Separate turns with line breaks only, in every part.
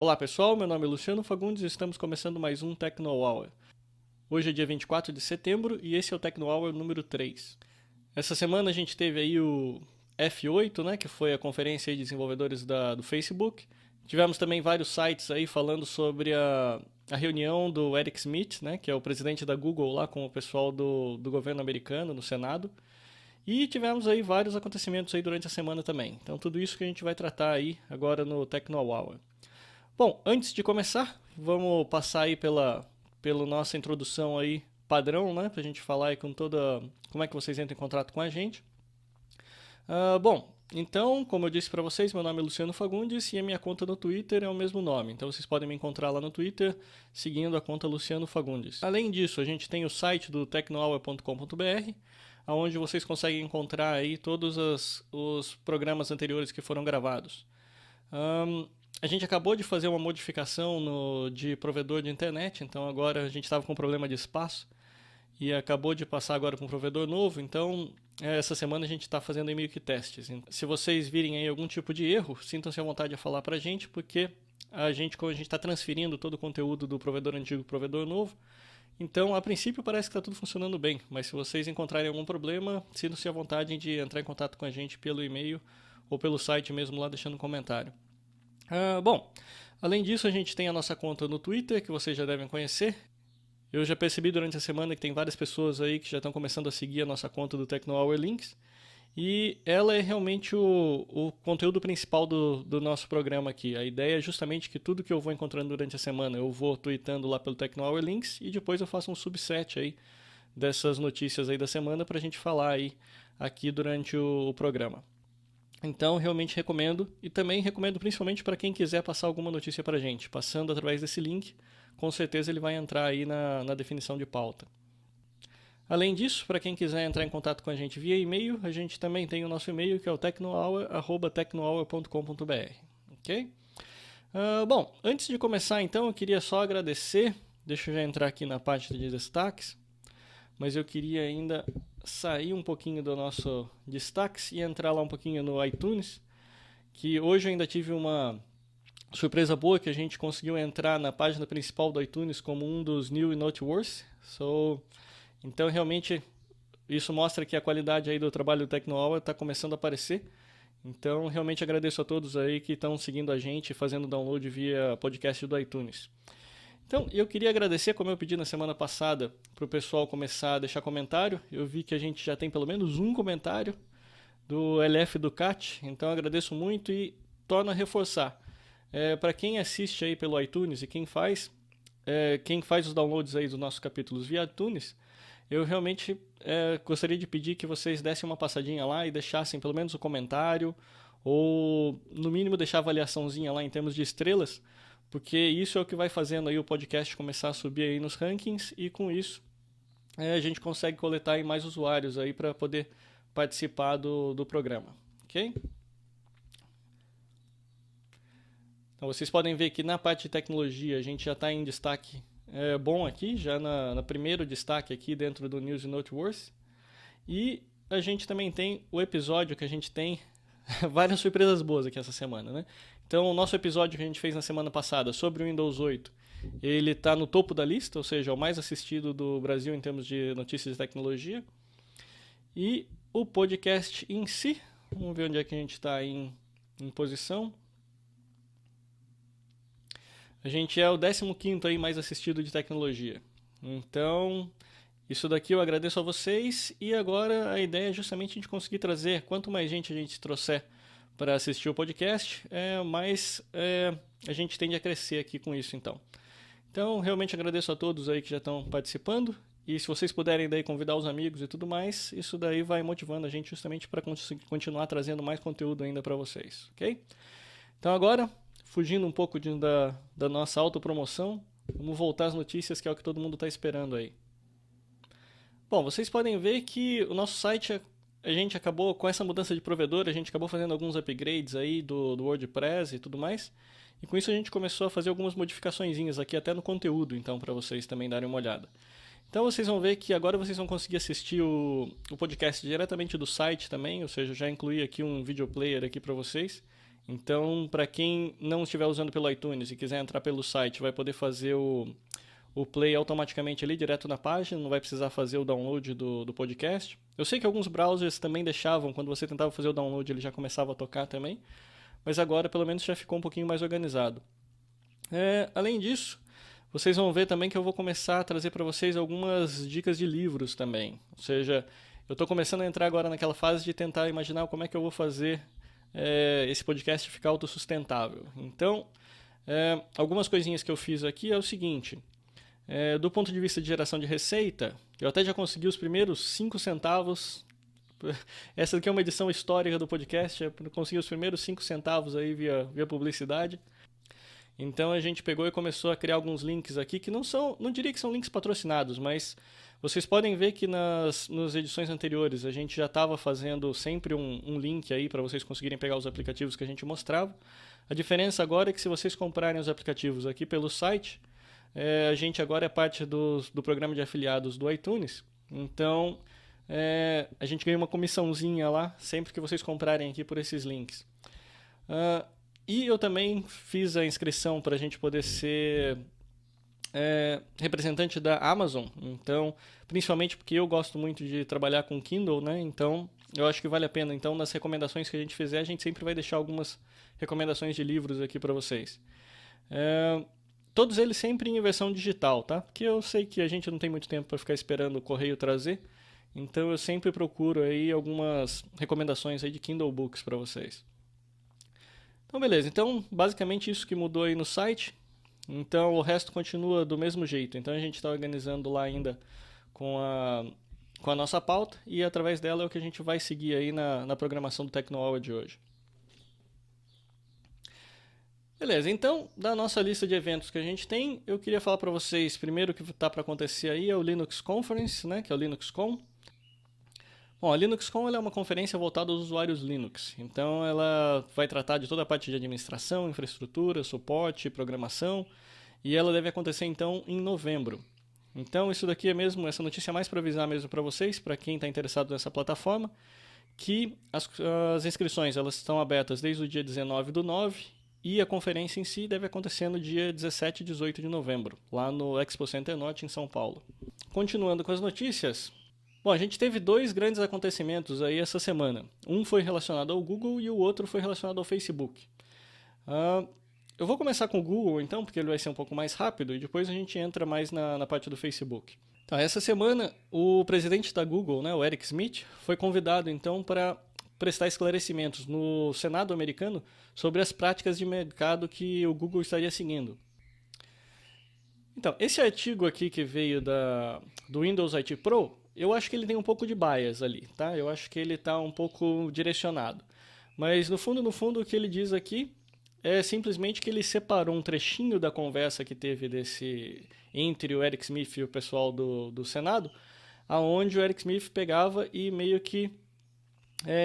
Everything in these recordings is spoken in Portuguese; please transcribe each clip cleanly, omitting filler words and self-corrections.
Olá pessoal, meu nome é Luciano Fagundes e estamos começando mais um Techno Hour. Hoje é dia 24 de setembro e esse é o Techno Hour número 3. Essa semana a gente teve aí o F8, né, que foi a conferência de desenvolvedores do Facebook. Tivemos também vários sites aí falando sobre a reunião do Eric Schmidt, né, que é o presidente da Google lá com o pessoal do governo americano no Senado. E tivemos aí vários acontecimentos aí durante a semana também. Então tudo isso que a gente vai tratar aí agora no Techno Hour. Bom, antes de começar, vamos passar aí pela nossa introdução aí padrão, né, pra gente falar aí com toda como é que vocês entram em contato com a gente. Bom, então, como eu disse para vocês, meu nome é Luciano Fagundes e a minha conta no Twitter é o mesmo nome. Então vocês podem me encontrar lá no Twitter seguindo a conta Luciano Fagundes. Além disso, a gente tem o site do tecnohour.com.br, onde vocês conseguem encontrar aí todos os programas anteriores que foram gravados. A gente acabou de fazer uma modificação de provedor de internet, então agora a gente estava com um problema de espaço e acabou de passar agora para um provedor novo, então essa semana a gente está fazendo aí meio que testes. Se vocês virem aí algum tipo de erro, sintam-se à vontade de falar para a gente, porque como a gente está transferindo todo o conteúdo do provedor antigo para o provedor novo, então a princípio parece que está tudo funcionando bem, mas se vocês encontrarem algum problema, sintam-se à vontade de entrar em contato com a gente pelo e-mail ou pelo site mesmo lá deixando um comentário. Bom, além disso a gente tem a nossa conta no Twitter, que vocês já devem conhecer. Eu já percebi durante a semana que tem várias pessoas aí que já estão começando a seguir a nossa conta do Techno Hour Links. E ela é realmente o conteúdo principal do nosso programa aqui. A ideia é justamente que tudo que eu vou encontrando durante a semana eu vou tweetando lá pelo Techno Hour Links e depois eu faço um subset aí dessas notícias aí da semana para a gente falar aí aqui durante o programa. Então, realmente recomendo, e também recomendo principalmente para quem quiser passar alguma notícia para a gente. Passando através desse link, com certeza ele vai entrar aí na definição de pauta. Além disso, para quem quiser entrar em contato com a gente via e-mail, a gente também tem o nosso e-mail, que é o tecnohour@tecnohour.com.br. Ok? Bom, antes de começar então, eu queria só agradecer. Deixa eu já entrar aqui na parte de destaques, mas eu queria ainda sair um pouquinho do nosso destaques e entrar lá um pouquinho no iTunes, que hoje eu ainda tive uma surpresa boa que a gente conseguiu entrar na página principal do iTunes como um dos new e noteworthy. Então realmente isso mostra que a qualidade aí do trabalho do Techno Hour está começando a aparecer. Então realmente agradeço a todos aí que estão seguindo a gente e fazendo download via podcast do iTunes. Então, eu queria agradecer, como eu pedi na semana passada, para o pessoal começar a deixar comentário. Eu vi que a gente já tem pelo menos um comentário do LF Ducati, então agradeço muito e torno a reforçar. Para quem assiste aí pelo iTunes e quem faz os downloads aí dos nossos capítulos via iTunes, eu realmente gostaria de pedir que vocês dessem uma passadinha lá e deixassem pelo menos um comentário, ou no mínimo deixar a avaliaçãozinha lá em termos de estrelas, porque isso é o que vai fazendo aí o podcast começar a subir aí nos rankings e com isso a gente consegue coletar aí mais usuários aí para poder participar do programa, ok? Então vocês podem ver que na parte de tecnologia a gente já está em destaque bom aqui, já na primeiro destaque aqui dentro do News and Noteworthy. E a gente também tem o episódio que a gente tem várias surpresas boas aqui essa semana, né? Então, o nosso episódio que a gente fez na semana passada sobre o Windows 8, ele está no topo da lista, ou seja, é o mais assistido do Brasil em termos de notícias de tecnologia. E o podcast em si, vamos ver onde é que a gente está em posição. A gente é o 15º aí mais assistido de tecnologia. Então, isso daqui eu agradeço a vocês e agora a ideia é justamente a gente conseguir trazer, quanto mais gente a gente trouxer para assistir o podcast, mais a gente tende a crescer aqui com isso então. Então, realmente agradeço a todos aí que já estão participando e se vocês puderem daí convidar os amigos e tudo mais, isso daí vai motivando a gente justamente para continuar trazendo mais conteúdo ainda para vocês, ok? Então agora, fugindo um pouco da nossa autopromoção, vamos voltar às notícias que é o que todo mundo está esperando aí. Bom, vocês podem ver que o nosso site, a gente acabou, com essa mudança de provedor, a gente acabou fazendo alguns upgrades aí do WordPress e tudo mais. E com isso a gente começou a fazer algumas modificaçõezinhas aqui até no conteúdo, então, para vocês também darem uma olhada. Então vocês vão ver que agora vocês vão conseguir assistir o podcast diretamente do site também, ou seja, já incluí aqui um video player aqui para vocês. Então, para quem não estiver usando pelo iTunes e quiser entrar pelo site, vai poder fazer o play automaticamente ali, direto na página, não vai precisar fazer o download do podcast. Eu sei que alguns browsers também deixavam, quando você tentava fazer o download, ele já começava a tocar também, mas agora pelo menos já ficou um pouquinho mais organizado. Além disso, vocês vão ver também que eu vou começar a trazer para vocês algumas dicas de livros também. Ou seja, eu estou começando a entrar agora naquela fase de tentar imaginar como é que eu vou fazer esse podcast ficar autossustentável. Então, algumas coisinhas que eu fiz aqui é o seguinte. Do ponto de vista de geração de receita, eu até já consegui os primeiros 5 centavos. Essa aqui é uma edição histórica do podcast, eu consegui os primeiros 5 centavos aí via publicidade. Então a gente pegou e começou a criar alguns links aqui que não diria que são links patrocinados, mas vocês podem ver que nas edições anteriores a gente já estava fazendo sempre um link aí para vocês conseguirem pegar os aplicativos que a gente mostrava. A diferença agora é que se vocês comprarem os aplicativos aqui pelo site, a gente agora é parte do programa de afiliados do iTunes. Então a gente ganha uma comissãozinha lá sempre que vocês comprarem aqui por esses links. E eu também fiz a inscrição para a gente poder ser representante da Amazon. Então, principalmente porque eu gosto muito de trabalhar com Kindle, né? Então, eu acho que vale a pena. Então, nas recomendações que a gente fizer, a gente sempre vai deixar algumas recomendações de livros aqui para vocês. Todos eles sempre em versão digital, tá? Porque eu sei que a gente não tem muito tempo para ficar esperando o correio trazer. Então, eu sempre procuro aí algumas recomendações aí de Kindle Books para vocês. Então, beleza. Então, basicamente isso que mudou aí no site. Então, o resto continua do mesmo jeito. Então, a gente está organizando lá ainda com a nossa pauta e através dela é o que a gente vai seguir aí na programação do Tecno de hoje. Beleza, então, da nossa lista de eventos que a gente tem, eu queria falar para vocês, primeiro, o que está para acontecer aí é o Linux Conference, né, que é o LinuxCon. Bom, a LinuxCon é uma conferência voltada aos usuários Linux, então ela vai tratar de toda a parte de administração, infraestrutura, suporte, programação, e ela deve acontecer então em novembro. Então isso daqui é mesmo, essa notícia é mais para avisar mesmo para vocês, para quem está interessado nessa plataforma, que as inscrições elas estão abertas desde o dia 19/9 e a conferência em si deve acontecer no dia 17 e 18 de novembro, lá no Expo Center Norte em São Paulo. Continuando com as notícias. Bom, a gente teve 2 grandes acontecimentos aí essa semana. Um foi relacionado ao Google e o outro foi relacionado ao Facebook. Eu vou começar com o Google então, porque ele vai ser um pouco mais rápido e depois a gente entra mais na parte do Facebook. Então, essa semana o presidente da Google, né, o Eric Schmidt, foi convidado então para prestar esclarecimentos no Senado americano sobre as práticas de mercado que o Google estaria seguindo. Então, esse artigo aqui que veio do Windows IT Pro, eu acho que ele tem um pouco de bias ali, tá? Eu acho que ele está um pouco direcionado. Mas no fundo, o que ele diz aqui é simplesmente que ele separou um trechinho da conversa que teve entre o Eric Schmidt e o pessoal do Senado, aonde o Eric Schmidt pegava e meio que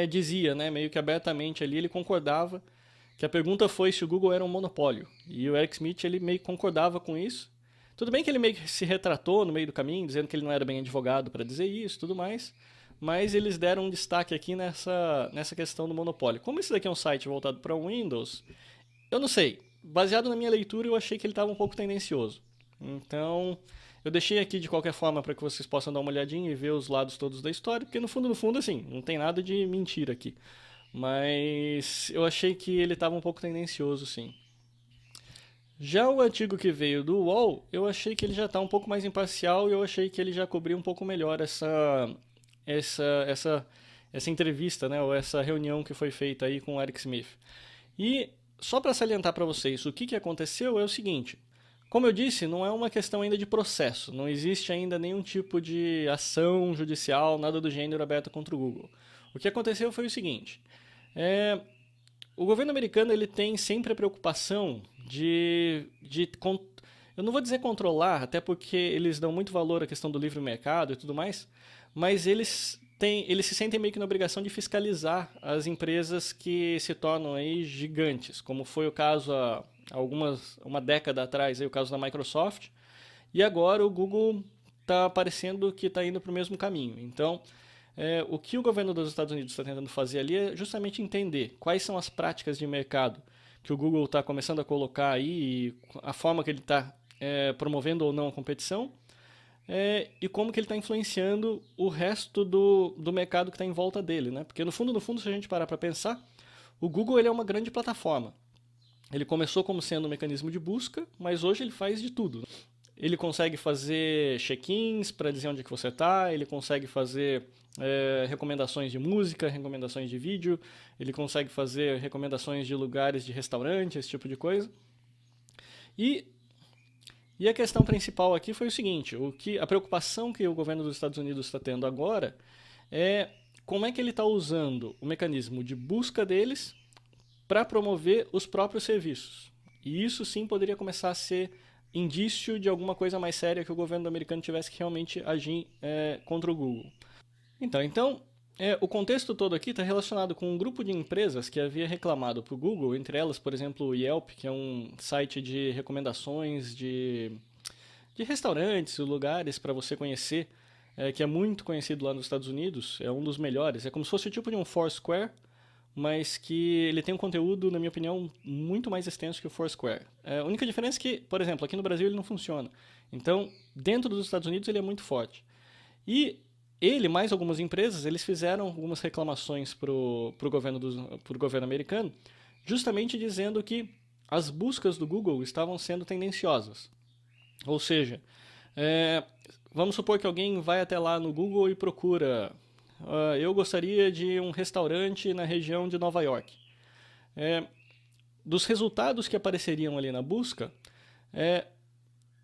dizia, né, meio que abertamente ali, ele concordava que a pergunta foi se o Google era um monopólio. E o Eric Schmidt ele meio que concordava com isso. Tudo bem que ele meio que se retratou no meio do caminho, dizendo que ele não era bem advogado para dizer isso e tudo mais, mas eles deram um destaque aqui nessa questão do monopólio. Como esse daqui é um site voltado para o Windows, eu não sei. Baseado na minha leitura, eu achei que ele estava um pouco tendencioso. Então, eu deixei aqui de qualquer forma para que vocês possam dar uma olhadinha e ver os lados todos da história, porque no fundo, assim, não tem nada de mentira aqui. Mas eu achei que ele estava um pouco tendencioso, sim. Já o artigo que veio do UOL, eu achei que ele já está um pouco mais imparcial e eu achei que ele já cobriu um pouco melhor essa entrevista, né, ou essa reunião que foi feita aí com o Eric Schmidt. E só para salientar para vocês o que aconteceu é o seguinte. Como eu disse, não é uma questão ainda de processo, não existe ainda nenhum tipo de ação judicial, nada do gênero aberta contra o Google. O que aconteceu foi o seguinte, o governo americano ele tem sempre a preocupação eu não vou dizer controlar, até porque eles dão muito valor à questão do livre mercado e tudo mais, mas eles se sentem meio que na obrigação de fiscalizar as empresas que se tornam aí gigantes, como foi o caso há uma década atrás, aí, o caso da Microsoft, e agora o Google está parecendo que está indo para o mesmo caminho. Então, o que o governo dos Estados Unidos está tentando fazer ali é justamente entender quais são as práticas de mercado que o Google está começando a colocar aí, e a forma que ele está promovendo ou não a competição, e como que ele está influenciando o resto do mercado que está em volta dele, né? Porque no fundo, se a gente parar para pensar, o Google ele é uma grande plataforma. Ele começou como sendo um mecanismo de busca, mas hoje ele faz de tudo. Ele consegue fazer check-ins para dizer onde é que você está, ele consegue fazer recomendações de música, recomendações de vídeo, ele consegue fazer recomendações de lugares de restaurante, esse tipo de coisa. E a questão principal aqui foi o seguinte, a preocupação que o governo dos Estados Unidos está tendo agora é como é que ele está usando o mecanismo de busca deles para promover os próprios serviços. E isso sim poderia começar a ser indício de alguma coisa mais séria que o governo americano tivesse que realmente agir contra o Google. Então o contexto todo aqui está relacionado com um grupo de empresas que havia reclamado para o Google, entre elas, por exemplo, o Yelp, que é um site de recomendações de restaurantes, lugares para você conhecer, que é muito conhecido lá nos Estados Unidos, é um dos melhores. É como se fosse o tipo de um Foursquare, mas que ele tem um conteúdo, na minha opinião, muito mais extenso que o Foursquare. A única diferença é que, por exemplo, aqui no Brasil ele não funciona. Então, dentro dos Estados Unidos ele é muito forte. E ele, mais algumas empresas, eles fizeram algumas reclamações para o governo americano, justamente dizendo que as buscas do Google estavam sendo tendenciosas. Ou seja, vamos supor que alguém vai até lá no Google e procura eu gostaria de um restaurante na região de Nova York. Dos resultados que apareceriam ali na busca,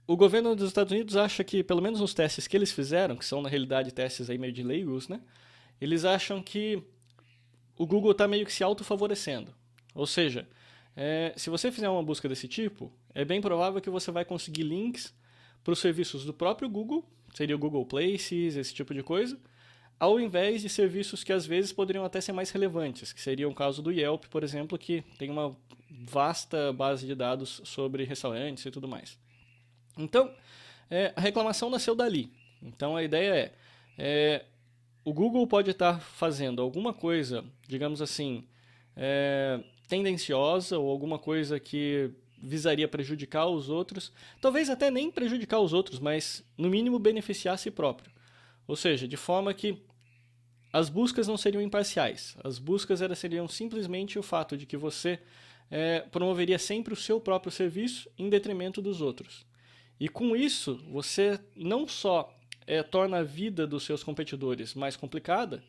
o governo dos Estados Unidos acha que, pelo menos nos testes que eles fizeram, que são na realidade testes aí meio de leigos, né? Eles acham que o Google está meio que se autofavorecendo. Ou seja, se você fizer uma busca desse tipo, é bem provável que você vai conseguir links para os serviços do próprio Google, seria o Google Places, esse tipo de coisa, ao invés de serviços que às vezes poderiam até ser mais relevantes, que seria o caso do Yelp, por exemplo, que tem uma vasta base de dados sobre restaurantes e tudo mais. Então, a reclamação nasceu dali. Então, a ideia o Google pode estar fazendo alguma coisa, digamos assim, tendenciosa ou alguma coisa que visaria prejudicar os outros, talvez até nem prejudicar os outros, mas no mínimo beneficiar a si próprio. Ou seja, de forma que as buscas não seriam imparciais. As buscas seriam simplesmente o fato de que você promoveria sempre o seu próprio serviço em detrimento dos outros. E com isso, você não só torna a vida dos seus competidores mais complicada,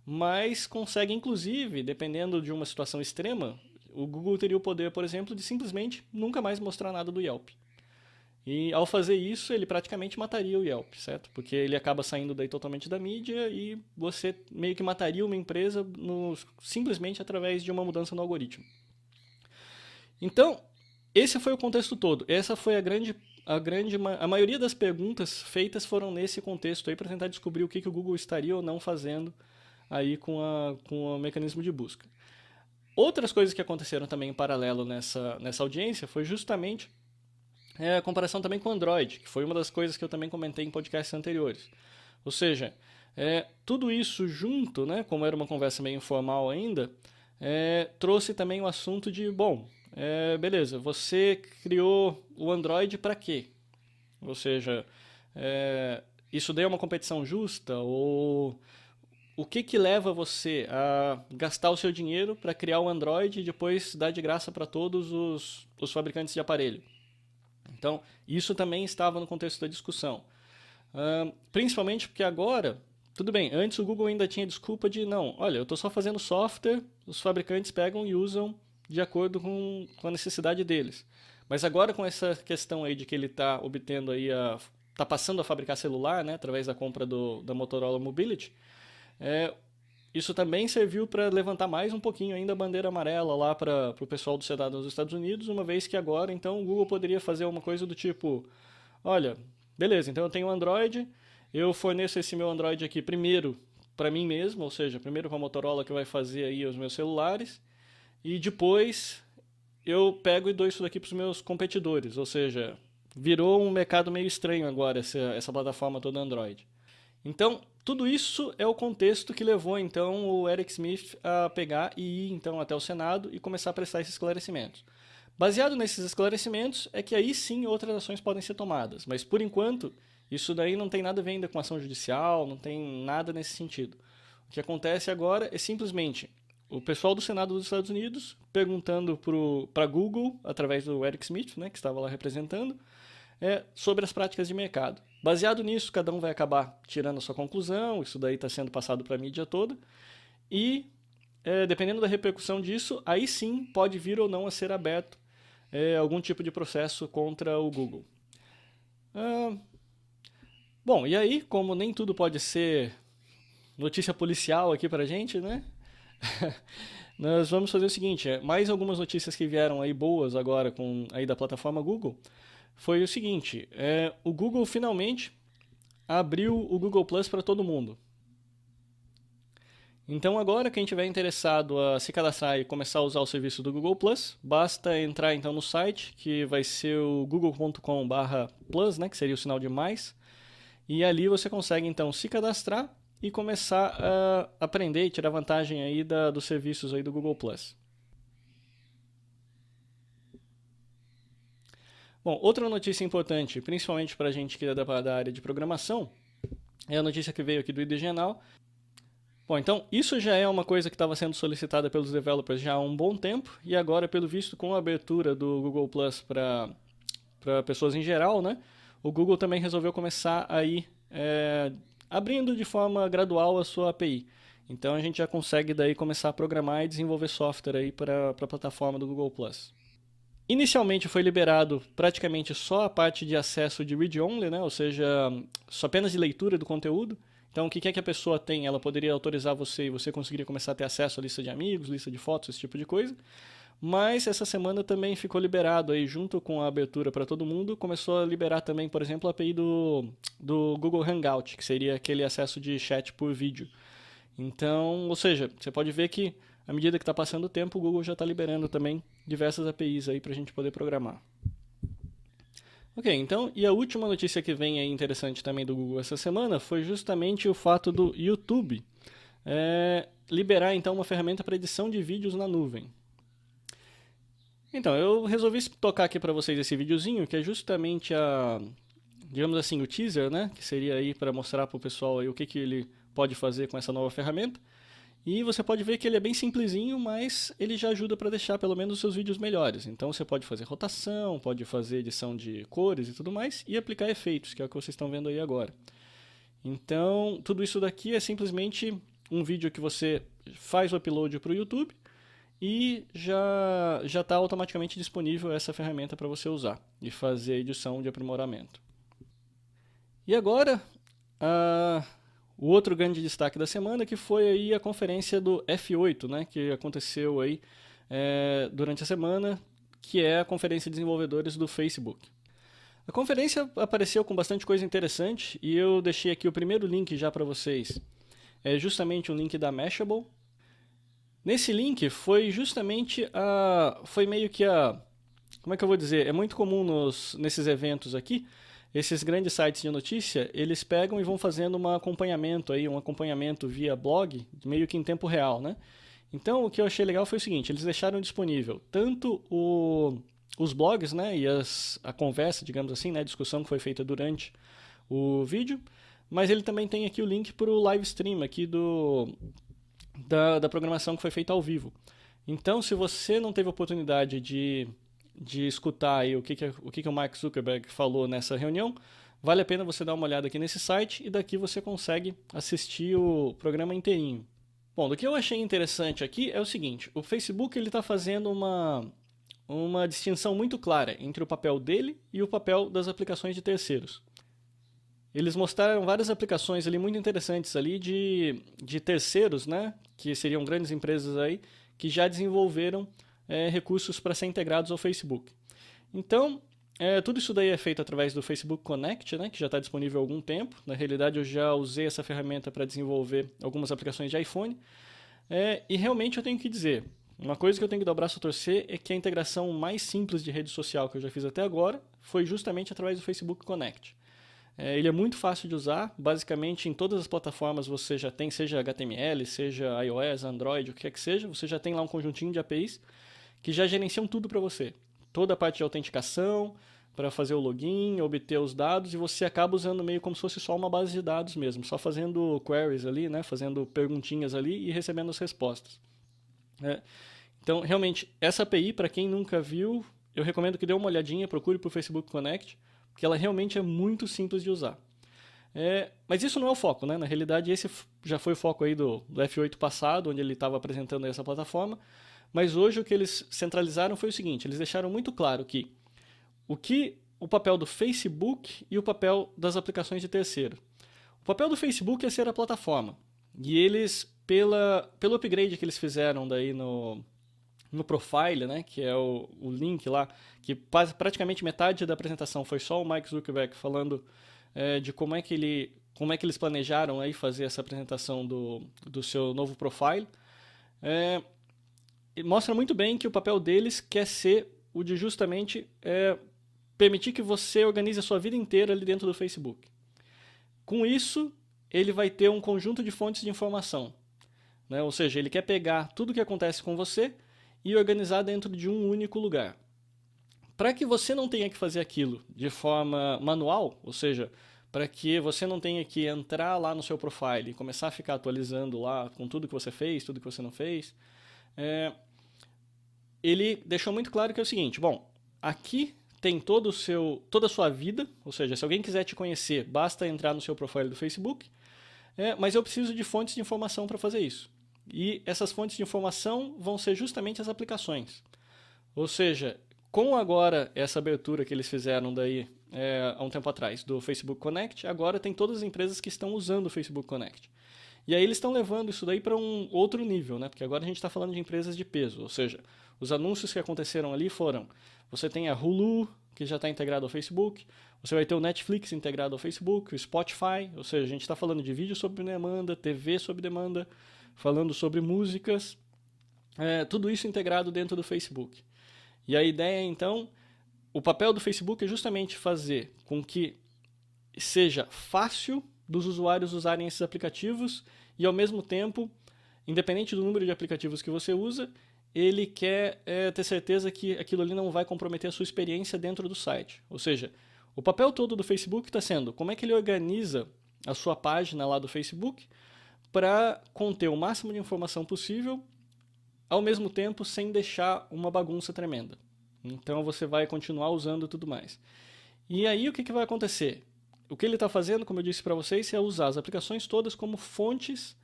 mas consegue, inclusive, dependendo de uma situação extrema, o Google teria o poder, por exemplo, de simplesmente nunca mais mostrar nada do Yelp. E ao fazer isso, ele praticamente mataria o Yelp, certo? Porque ele acaba saindo daí totalmente da mídia e você meio que mataria uma empresa simplesmente através de uma mudança no algoritmo. Então, esse foi o contexto todo. Essa foi a maioria das perguntas feitas foram nesse contexto aí para tentar descobrir o que o Google estaria ou não fazendo aí com o mecanismo de busca. Outras coisas que aconteceram também em paralelo nessa audiência foi justamente a comparação também com o Android, que foi uma das coisas que eu também comentei em podcasts anteriores. Ou seja, tudo isso junto, né, como era uma conversa meio informal ainda, trouxe também o assunto de, bom, beleza, você criou o Android para quê? Ou seja, isso daí é uma competição justa? Ou o que leva você a gastar o seu dinheiro para criar o Android e depois dar de graça para todos os fabricantes de aparelho? Então, isso também estava no contexto da discussão. Principalmente porque agora, tudo bem, antes o Google ainda tinha desculpa de, não, olha, eu estou só fazendo software, os fabricantes pegam e usam de acordo com a necessidade deles. Mas agora com essa questão aí de que ele está obtendo aí, está passando a fabricar celular, né, através da compra da Motorola Mobility, isso também serviu para levantar mais um pouquinho ainda a bandeira amarela lá para o pessoal do CEDAW nos Estados Unidos, uma vez que agora então o Google poderia fazer uma coisa do tipo, olha, beleza, então eu tenho um Android, eu forneço esse meu Android aqui primeiro para mim mesmo, ou seja, primeiro para a Motorola que vai fazer aí os meus celulares, e depois eu pego e dou isso daqui para os meus competidores, ou seja, virou um mercado meio estranho agora essa plataforma toda Android. Então, Tudo isso é o contexto que levou então o Eric Smith a pegar e ir então até o Senado e começar a prestar esses esclarecimentos. Baseado nesses esclarecimentos é que aí sim outras ações podem ser tomadas, mas por enquanto isso daí não tem nada a ver ainda com ação judicial, não tem nada nesse sentido. O que acontece agora é simplesmente o pessoal do Senado dos Estados Unidos perguntando para a Google, através do Eric Smith, né, que estava lá representando, sobre as práticas de mercado. Baseado nisso, cada um vai acabar tirando a sua conclusão, isso daí está sendo passado para a mídia toda, e dependendo da repercussão disso, aí sim pode vir ou não a ser aberto algum tipo de processo contra o Google. Bom, e aí, como nem tudo pode ser notícia policial aqui pra gente, né? Nós vamos fazer o seguinte, mais algumas notícias que vieram aí boas agora aí da plataforma Google, foi o seguinte, o Google finalmente abriu o Google Plus para todo mundo. Então agora quem estiver interessado a se cadastrar e começar a usar o serviço do Google Plus, basta entrar então no site, que vai ser o google.com/plus, né, que seria o sinal de mais, e ali você consegue então se cadastrar e começar a aprender e tirar vantagem aí dos serviços aí do Google Plus. Bom, outra notícia importante, principalmente para a gente que é da área de programação, é a notícia que veio aqui do IDGenal. Bom, então isso já é uma coisa que estava sendo solicitada pelos developers já há um bom tempo, e agora, pelo visto, com a abertura do Google Plus para pessoas em geral, né, o Google também resolveu começar aí abrindo de forma gradual a sua API. Então a gente já consegue daí começar a programar e desenvolver software aí para a plataforma do Google Plus. Inicialmente foi liberado praticamente só a parte de acesso de read-only, né? Ou seja, só apenas de leitura do conteúdo. Então o que é que a pessoa tem? Ela poderia autorizar você e você conseguiria começar a ter acesso à lista de amigos, lista de fotos, esse tipo de coisa. Mas essa semana também ficou liberado aí, junto com a abertura para todo mundo, começou a liberar também, por exemplo, a API do Google Hangout, que seria aquele acesso de chat por vídeo. Então, ou seja, você pode ver que à medida que está passando o tempo, o Google já está liberando também diversas APIs aí para a gente poder programar. Ok, então, e a última notícia que vem aí interessante também do Google essa semana foi justamente o fato do YouTube liberar então uma ferramenta para edição de vídeos na nuvem. Então, eu resolvi tocar aqui para vocês esse videozinho, que é justamente digamos assim, o teaser, né? Que seria aí para mostrar para o pessoal aí o que ele pode fazer com essa nova ferramenta. E você pode ver que ele é bem simplesinho, mas ele já ajuda para deixar pelo menos os seus vídeos melhores. Então você pode fazer rotação, pode fazer edição de cores e tudo mais, e aplicar efeitos, que é o que vocês estão vendo aí agora. Então, tudo isso daqui é simplesmente um vídeo que você faz o upload para o YouTube, e já está automaticamente disponível essa ferramenta para você usar e fazer a edição de aprimoramento. E agora, o outro grande destaque da semana, que foi aí a conferência do F8, né, que aconteceu aí durante a semana, que é a conferência de desenvolvedores do Facebook. A conferência apareceu com bastante coisa interessante, e eu deixei aqui o primeiro link já para vocês. É justamente um link da Mashable. Nesse link foi justamente foi meio que como é que eu vou dizer? É muito comum nesses eventos aqui, esses grandes sites de notícia, eles pegam e vão fazendo um acompanhamento via blog, meio que em tempo real, né? Então o que eu achei legal foi o seguinte, eles deixaram disponível tanto os blogs, né, e a conversa, digamos assim, né, a discussão que foi feita durante o vídeo, mas ele também tem aqui o link para o live stream aqui da programação que foi feita ao vivo. Então, se você não teve a oportunidade de escutar aí o que o Mark Zuckerberg falou nessa reunião, vale a pena você dar uma olhada aqui nesse site, e daqui você consegue assistir o programa inteirinho. Bom, do que eu achei interessante aqui é o seguinte, o Facebook está fazendo uma distinção muito clara entre o papel dele e o papel das aplicações de terceiros. Eles mostraram várias aplicações ali muito interessantes ali de terceiros, né, que seriam grandes empresas aí, que já desenvolveram recursos para ser integrados ao Facebook. Então, tudo isso daí é feito através do Facebook Connect, né, que já está disponível há algum tempo. Na realidade, eu já usei essa ferramenta para desenvolver algumas aplicações de iPhone. E realmente eu tenho que dizer, uma coisa que eu tenho que dar o braço a torcer é que a integração mais simples de rede social que eu já fiz até agora foi justamente através do Facebook Connect. Ele é muito fácil de usar, basicamente em todas as plataformas você já tem, seja HTML, seja iOS, Android, o que quer que seja, você já tem lá um conjuntinho de APIs que já gerenciam tudo para você. Toda a parte de autenticação, para fazer o login, obter os dados, e você acaba usando meio como se fosse só uma base de dados mesmo, só fazendo queries ali, né, fazendo perguntinhas ali e recebendo as respostas. Então, realmente, essa API, para quem nunca viu, eu recomendo que dê uma olhadinha, procure por Facebook Connect, porque ela realmente é muito simples de usar. Mas isso não é o foco, né? Na realidade, esse já foi o foco aí do F8 passado, onde ele estava apresentando essa plataforma, mas hoje o que eles centralizaram foi o seguinte, eles deixaram muito claro que o papel do Facebook e o papel das aplicações de terceiro. O papel do Facebook é ser a plataforma, e eles, pelo upgrade que eles fizeram daí no profile, né, que é o link lá, que praticamente metade da apresentação foi só o Mike Zuckerberg falando de como é que eles planejaram aí fazer essa apresentação do seu novo profile. Mostra muito bem que o papel deles quer ser o de justamente permitir que você organize a sua vida inteira ali dentro do Facebook. Com isso, ele vai ter um conjunto de fontes de informação, né? Ou seja, ele quer pegar tudo o que acontece com você e organizar dentro de um único lugar. Para que você não tenha que fazer aquilo de forma manual, ou seja, para que você não tenha que entrar lá no seu profile e começar a ficar atualizando lá com tudo que você fez, tudo que você não fez, ele deixou muito claro que é o seguinte, bom, aqui tem toda a sua vida, ou seja, se alguém quiser te conhecer, basta entrar no seu profile do Facebook, mas eu preciso de fontes de informação para fazer isso. E essas fontes de informação vão ser justamente as aplicações. Ou seja, com agora essa abertura que eles fizeram daí há um tempo atrás do Facebook Connect, agora tem todas as empresas que estão usando o Facebook Connect. E aí eles estão levando isso daí para um outro nível, né? Porque agora a gente está falando de empresas de peso, ou seja, os anúncios que aconteceram ali foram, você tem a Hulu, que já está integrado ao Facebook, você vai ter o Netflix integrado ao Facebook, o Spotify, ou seja, a gente está falando de vídeo sob demanda, TV sob demanda, falando sobre músicas, tudo isso integrado dentro do Facebook. E a ideia, então, o papel do Facebook é justamente fazer com que seja fácil dos usuários usarem esses aplicativos e, ao mesmo tempo, independente do número de aplicativos que você usa, ele quer ter certeza que aquilo ali não vai comprometer a sua experiência dentro do site. Ou seja, o papel todo do Facebook está sendo como é que ele organiza a sua página lá do Facebook para conter o máximo de informação possível, ao mesmo tempo sem deixar uma bagunça tremenda. Então você vai continuar usando tudo mais. E aí o que vai acontecer? O que ele está fazendo, como eu disse para vocês, é usar as aplicações todas como fontes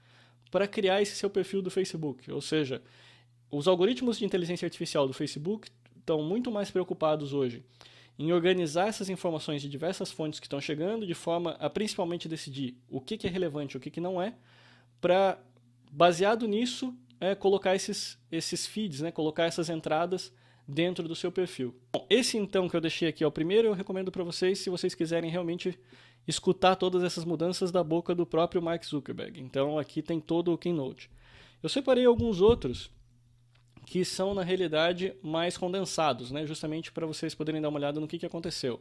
para criar esse seu perfil do Facebook. Ou seja, os algoritmos de inteligência artificial do Facebook estão muito mais preocupados hoje em organizar essas informações de diversas fontes que estão chegando, de forma a principalmente decidir o que é relevante e o que não é, para, baseado nisso, colocar esses feeds, né, colocar essas entradas dentro do seu perfil. Bom, esse então que eu deixei aqui é o primeiro, eu recomendo para vocês se vocês quiserem realmente escutar todas essas mudanças da boca do próprio Mark Zuckerberg. Então aqui tem todo o Keynote. Eu separei alguns outros que são na realidade mais condensados, né, justamente para vocês poderem dar uma olhada no que aconteceu.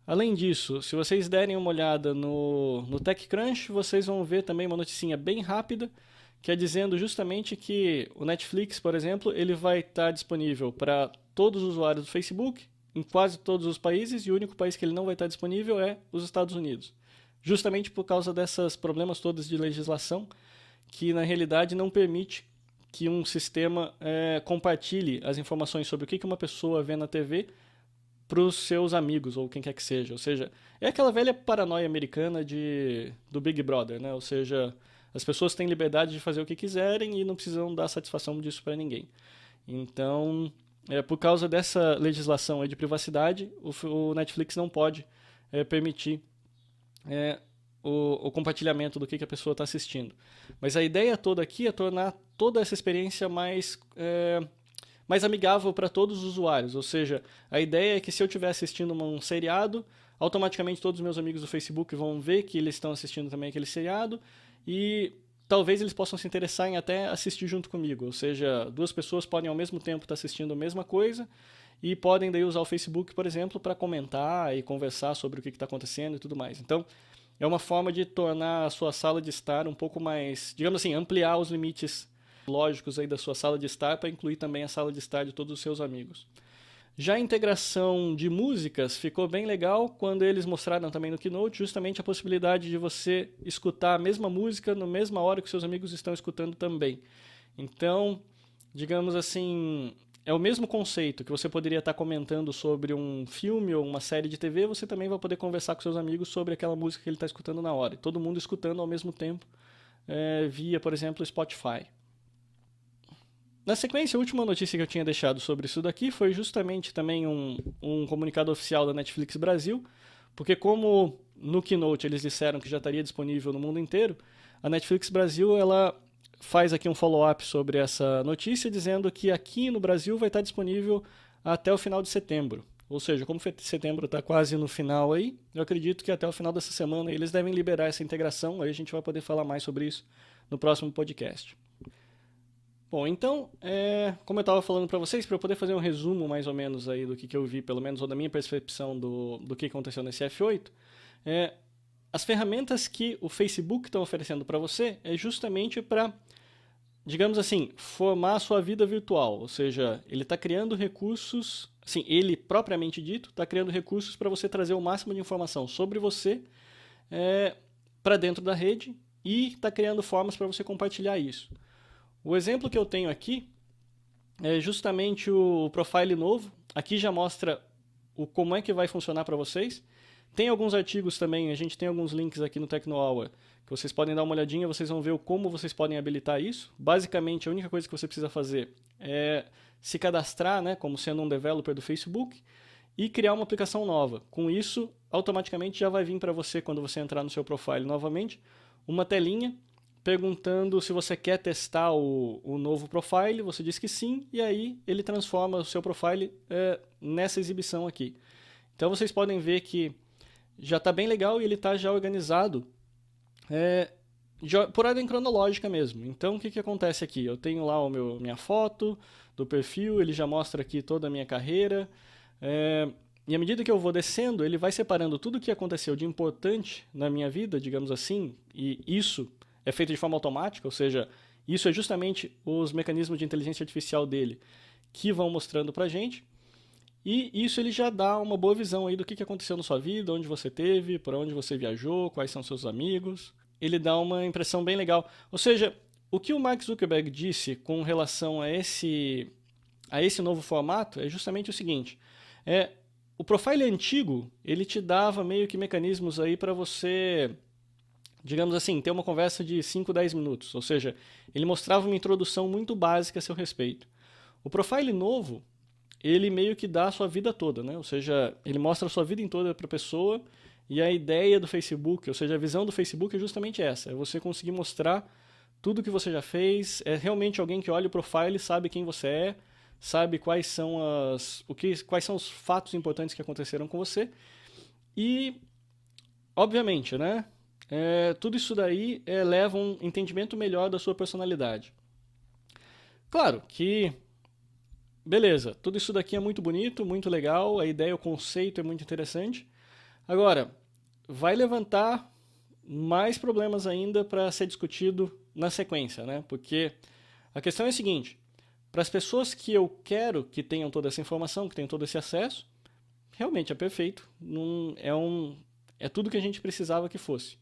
Além disso, se vocês derem uma olhada no TechCrunch, vocês vão ver também uma noticinha bem rápida, que é dizendo justamente que o Netflix, por exemplo, ele vai estar disponível para todos os usuários do Facebook, em quase todos os países, e o único país que ele não vai estar disponível é os Estados Unidos. Justamente por causa desses problemas todos de legislação, que na realidade não permite que um sistema compartilhe as informações sobre o que uma pessoa vê na TV para os seus amigos ou quem quer que seja. Ou seja, é aquela velha paranoia americana do Big Brother, né? Ou seja, as pessoas têm liberdade de fazer o que quiserem e não precisam dar satisfação disso para ninguém. Então, por causa dessa legislação aí de privacidade, o Netflix não pode permitir o compartilhamento do que a pessoa está assistindo. Mas a ideia toda aqui é tornar toda essa experiência mais amigável para todos os usuários. Ou seja, a ideia é que se eu estiver assistindo um seriado, automaticamente todos os meus amigos do Facebook vão ver que eles estão assistindo também aquele seriado e talvez eles possam se interessar em até assistir junto comigo. Ou seja, duas pessoas podem ao mesmo tempo estar assistindo a mesma coisa e podem daí usar o Facebook, por exemplo, para comentar e conversar sobre o que está acontecendo e tudo mais. Então, é uma forma de tornar a sua sala de estar um pouco mais, digamos assim, ampliar os limites lógicos aí da sua sala de estar para incluir também a sala de estar de todos os seus amigos. Já a integração de músicas ficou bem legal quando eles mostraram também no Keynote justamente a possibilidade de você escutar a mesma música na mesma hora que seus amigos estão escutando também. Então, digamos assim, é o mesmo conceito que você poderia estar comentando sobre um filme ou uma série de TV, você também vai poder conversar com seus amigos sobre aquela música que ele está escutando na hora. E todo mundo escutando ao mesmo tempo via, por exemplo, Spotify. Na sequência, a última notícia que eu tinha deixado sobre isso daqui foi justamente também um comunicado oficial da Netflix Brasil, porque como no Keynote eles disseram que já estaria disponível no mundo inteiro, a Netflix Brasil ela faz aqui um follow-up sobre essa notícia, dizendo que aqui no Brasil vai estar disponível até o final de setembro. Ou seja, como setembro está quase no final aí, eu acredito que até o final dessa semana eles devem liberar essa integração, aí a gente vai poder falar mais sobre isso no próximo podcast. Bom, então, como eu estava falando para vocês, para eu poder fazer um resumo mais ou menos aí do que eu vi, pelo menos, ou da minha percepção do que aconteceu nesse F8, as ferramentas que o Facebook está oferecendo para você é justamente para, digamos assim, formar a sua vida virtual, ou seja, ele está criando recursos, assim, ele propriamente dito, está criando recursos para você trazer o máximo de informação sobre você para dentro da rede e está criando formas para você compartilhar isso. O exemplo que eu tenho aqui é justamente o profile novo. Aqui já mostra como é que vai funcionar para vocês. Tem alguns artigos também, a gente tem alguns links aqui no TechnoHour que vocês podem dar uma olhadinha, vocês vão ver como vocês podem habilitar isso. Basicamente, a única coisa que você precisa fazer é se cadastrar, né, como sendo um developer do Facebook e criar uma aplicação nova. Com isso, automaticamente já vai vir para você, quando você entrar no seu profile novamente, uma telinha perguntando se você quer testar o novo profile, você diz que sim, e aí ele transforma o seu profile nessa exibição aqui. Então vocês podem ver que já está bem legal e ele está já organizado por ordem cronológica mesmo. Então o que acontece aqui? Eu tenho lá minha foto do perfil, ele já mostra aqui toda a minha carreira, e à medida que eu vou descendo, ele vai separando tudo o que aconteceu de importante na minha vida, digamos assim, e isso é feito de forma automática, ou seja, isso é justamente os mecanismos de inteligência artificial dele que vão mostrando pra gente, e isso ele já dá uma boa visão aí do que aconteceu na sua vida, onde você teve, para onde você viajou, quais são seus amigos. Ele dá uma impressão bem legal. Ou seja, o que o Mark Zuckerberg disse com relação a esse novo formato é justamente o seguinte, o profile antigo, ele te dava meio que mecanismos aí para você, digamos assim, ter uma conversa de 5, 10 minutos. Ou seja, ele mostrava uma introdução muito básica a seu respeito. O profile novo, ele meio que dá a sua vida toda, né? Ou seja, ele mostra a sua vida toda para a pessoa, e a ideia do Facebook, ou seja, a visão do Facebook é justamente essa, é você conseguir mostrar tudo o que você já fez, é realmente alguém que olha o profile, sabe quem você é, sabe quais são os fatos importantes que aconteceram com você, e, obviamente, né? Tudo isso daí leva a um entendimento melhor da sua personalidade. Claro que, beleza, tudo isso daqui é muito bonito, muito legal, a ideia, o conceito é muito interessante. Agora, vai levantar mais problemas ainda para ser discutido na sequência, né? Porque a questão é a seguinte, para as pessoas que eu quero que tenham toda essa informação, que tenham todo esse acesso, realmente é perfeito, é tudo que a gente precisava que fosse.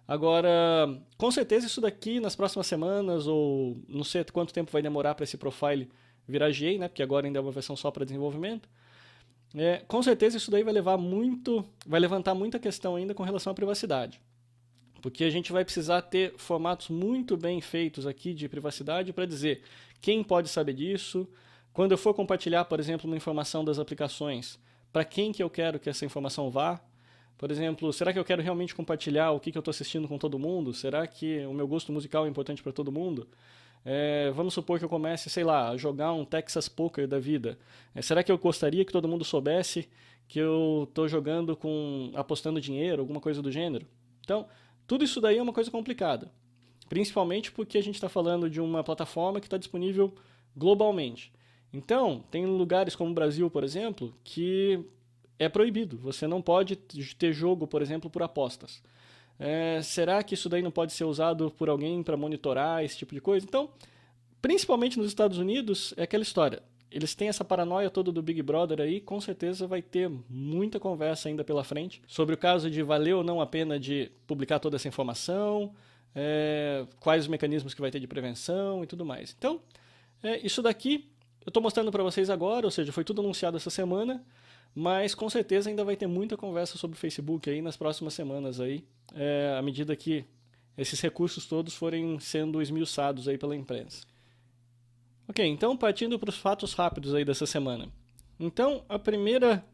Agora, com certeza isso daqui nas próximas semanas, ou não sei quanto tempo vai demorar para esse profile virar GA, né? Porque agora ainda é uma versão só para desenvolvimento. Com certeza isso daí vai levantar muita questão ainda com relação à privacidade. Porque a gente vai precisar ter formatos muito bem feitos aqui de privacidade para dizer quem pode saber disso, quando eu for compartilhar, por exemplo, uma informação das aplicações, para quem que eu quero que essa informação vá. Por exemplo, será que eu quero realmente compartilhar o que eu estou assistindo com todo mundo? Será que o meu gosto musical é importante para todo mundo? Vamos supor que eu comece, sei lá, a jogar um Texas Poker da vida. Será que eu gostaria que todo mundo soubesse que eu estou jogando apostando dinheiro, alguma coisa do gênero? Então, tudo isso daí é uma coisa complicada. Principalmente porque a gente está falando de uma plataforma que está disponível globalmente. Então, tem lugares como o Brasil, por exemplo, que é proibido. Você não pode ter jogo, por exemplo, por apostas. Será que isso daí não pode ser usado por alguém para monitorar esse tipo de coisa? Então, principalmente nos Estados Unidos, é aquela história. Eles têm essa paranoia toda do Big Brother aí, com certeza vai ter muita conversa ainda pela frente sobre o caso de valer ou não a pena de publicar toda essa informação, quais os mecanismos que vai ter de prevenção e tudo mais. Então, isso daqui eu estou mostrando para vocês agora, ou seja, foi tudo anunciado essa semana, mas com certeza ainda vai ter muita conversa sobre o Facebook aí nas próximas semanas aí, à medida que esses recursos todos forem sendo esmiuçados aí pela imprensa. Ok, então partindo para os fatos rápidos aí dessa semana. Então, a primeira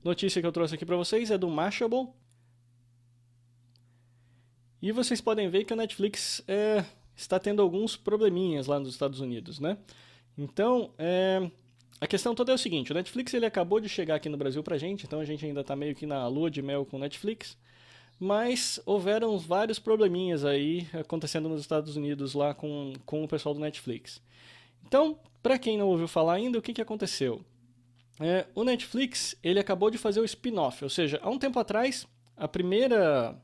notícia que eu trouxe aqui para vocês é do Mashable. E vocês podem ver que a Netflix está tendo alguns probleminhas lá nos Estados Unidos, né? Então, a questão toda é o seguinte, o Netflix ele acabou de chegar aqui no Brasil pra gente, então a gente ainda está meio que na lua de mel com o Netflix, mas houveram vários probleminhas aí acontecendo nos Estados Unidos lá com o pessoal do Netflix. Então, para quem não ouviu falar ainda, o que aconteceu? O Netflix ele acabou de fazer o spin-off, ou seja, há um tempo atrás, a primeira,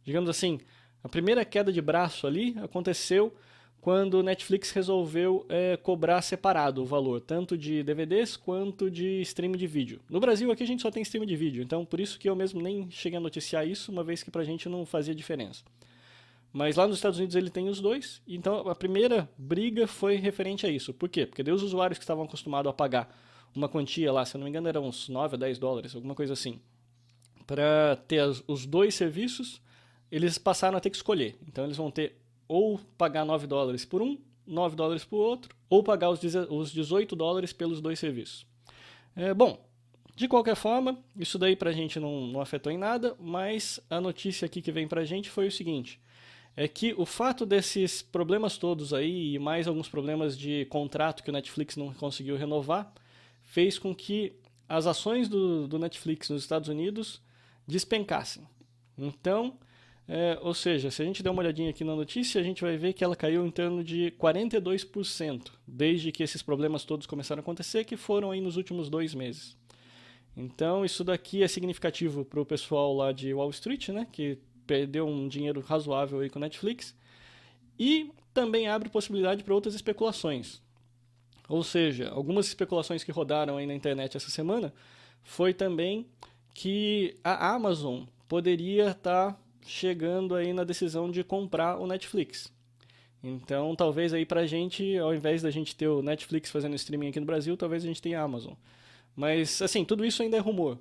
digamos assim, a primeira queda de braço ali aconteceu quando o Netflix resolveu cobrar separado o valor, tanto de DVDs quanto de stream de vídeo. No Brasil aqui a gente só tem stream de vídeo, então por isso que eu mesmo nem cheguei a noticiar isso, uma vez que pra gente não fazia diferença. Mas lá nos Estados Unidos ele tem os dois, então a primeira briga foi referente a isso. Por quê? Porque daí os usuários que estavam acostumados a pagar uma quantia lá, se eu não me engano eram uns 9 a 10 dólares, alguma coisa assim, para ter os dois serviços, eles passaram a ter que escolher. Então eles vão ter ou pagar 9 dólares por um, 9 dólares por outro, ou pagar os 18 dólares pelos dois serviços. Bom, de qualquer forma, isso daí pra gente não afetou em nada, mas a notícia aqui que vem pra gente foi o seguinte, é que o fato desses problemas todos aí, e mais alguns problemas de contrato que o Netflix não conseguiu renovar, fez com que as ações do Netflix nos Estados Unidos despencassem. Então, ou seja, se a gente der uma olhadinha aqui na notícia, a gente vai ver que ela caiu em torno de 42%, desde que esses problemas todos começaram a acontecer, que foram aí nos últimos 2 meses. Então, isso daqui é significativo para o pessoal lá de Wall Street, né, que perdeu um dinheiro razoável aí com a Netflix, e também abre possibilidade para outras especulações. Ou seja, algumas especulações que rodaram aí na internet essa semana foi também que a Amazon poderia estar chegando aí na decisão de comprar o Netflix. Então, talvez aí pra gente, ao invés da gente ter o Netflix fazendo streaming aqui no Brasil, talvez a gente tenha a Amazon. Mas, assim, tudo isso ainda é rumor.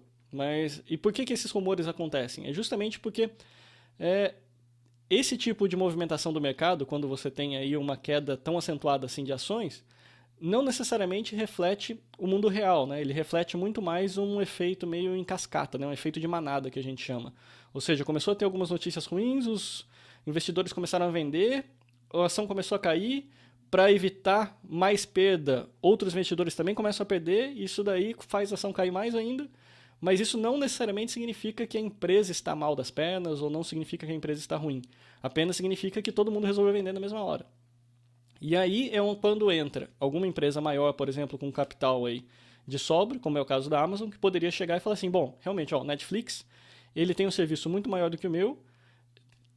E por que esses rumores acontecem? É justamente porque esse tipo de movimentação do mercado, quando você tem aí uma queda tão acentuada assim de ações, não necessariamente reflete o mundo real, né? Ele reflete muito mais um efeito meio em cascata, né? Um efeito de manada que a gente chama. Ou seja, começou a ter algumas notícias ruins, os investidores começaram a vender, a ação começou a cair, para evitar mais perda, outros investidores também começam a perder, e isso daí faz a ação cair mais ainda, mas isso não necessariamente significa que a empresa está mal das pernas, ou não significa que a empresa está ruim. Apenas significa que todo mundo resolveu vender na mesma hora. E aí quando entra alguma empresa maior, por exemplo, com capital aí de sobra, como é o caso da Amazon, que poderia chegar e falar assim, bom, realmente, o Netflix, ele tem um serviço muito maior do que o meu,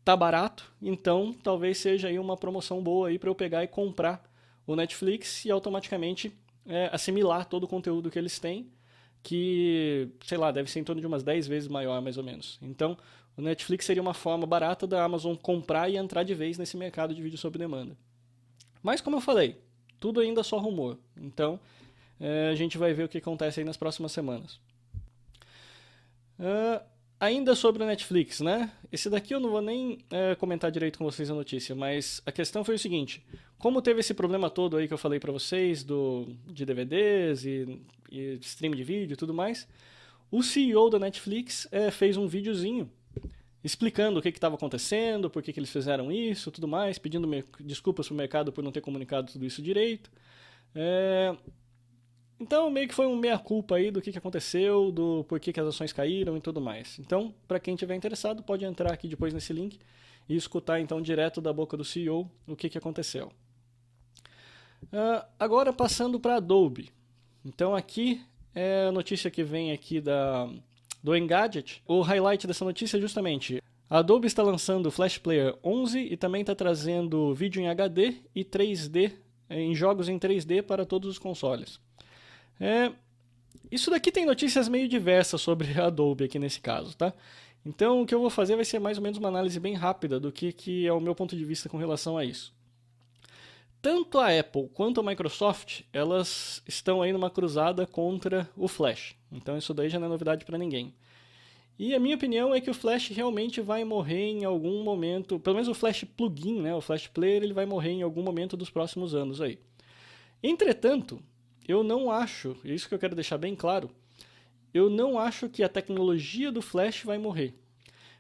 tá barato, então talvez seja aí uma promoção boa aí para eu pegar e comprar o Netflix e automaticamente assimilar todo o conteúdo que eles têm, que, sei lá, deve ser em torno de umas 10 vezes maior, mais ou menos. Então, o Netflix seria uma forma barata da Amazon comprar e entrar de vez nesse mercado de vídeo sob demanda. Mas, como eu falei, tudo ainda só rumor. Então, a gente vai ver o que acontece aí nas próximas semanas. Ainda sobre o Netflix, né? Esse daqui eu não vou nem comentar direito com vocês a notícia, mas a questão foi o seguinte. Como teve esse problema todo aí que eu falei pra vocês, de DVDs e stream de vídeo e tudo mais, o CEO da Netflix fez um videozinho explicando o que estava acontecendo, por que eles fizeram isso, tudo mais, pedindo desculpas pro mercado por não ter comunicado tudo isso direito. Então, meio que foi um meia-culpa aí do que aconteceu, do porquê que as ações caíram e tudo mais. Então, para quem tiver interessado, pode entrar aqui depois nesse link e escutar então direto da boca do CEO o que aconteceu. Agora passando para a Adobe. Então aqui é a notícia que vem aqui do Engadget. O highlight dessa notícia é justamente: a Adobe está lançando o Flash Player 11 e também está trazendo vídeo em HD e 3D, em jogos em 3D para todos os consoles. Isso daqui tem notícias meio diversas sobre a Adobe aqui nesse caso, tá? Então o que eu vou fazer vai ser mais ou menos uma análise bem rápida do que é o meu ponto de vista com relação a isso. Tanto a Apple quanto a Microsoft, elas estão aí numa cruzada contra o Flash. Então isso daí já não é novidade para ninguém. E a minha opinião é que o Flash realmente vai morrer em algum momento, pelo menos o Flash Plugin, né, o Flash Player, ele vai morrer em algum momento dos próximos anos aí. Entretanto, eu não acho, isso que eu quero deixar bem claro, eu não acho que a tecnologia do Flash vai morrer.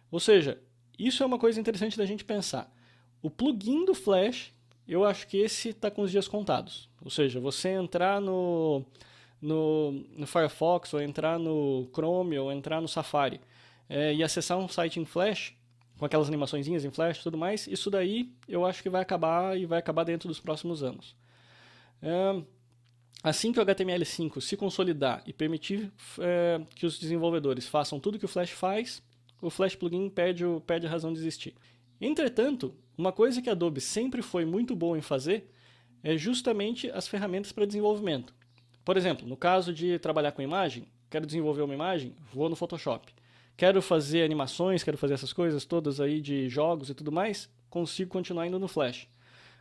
Ou seja, isso é uma coisa interessante da gente pensar. O plugin do Flash, eu acho que esse está com os dias contados. Ou seja, você entrar no Firefox, ou entrar no Chrome, ou entrar no Safari, e acessar um site em Flash, com aquelas animaçõezinhas em Flash e tudo mais, isso daí eu acho que vai acabar, e vai acabar dentro dos próximos anos. Assim que o HTML5 se consolidar e permitir que os desenvolvedores façam tudo que o Flash faz, o Flash Plugin perde a razão de existir. Entretanto, uma coisa que a Adobe sempre foi muito boa em fazer é justamente as ferramentas para desenvolvimento. Por exemplo, no caso de trabalhar com imagem, quero desenvolver uma imagem, vou no Photoshop. Quero fazer animações, quero fazer essas coisas todas aí de jogos e tudo mais, consigo continuar indo no Flash.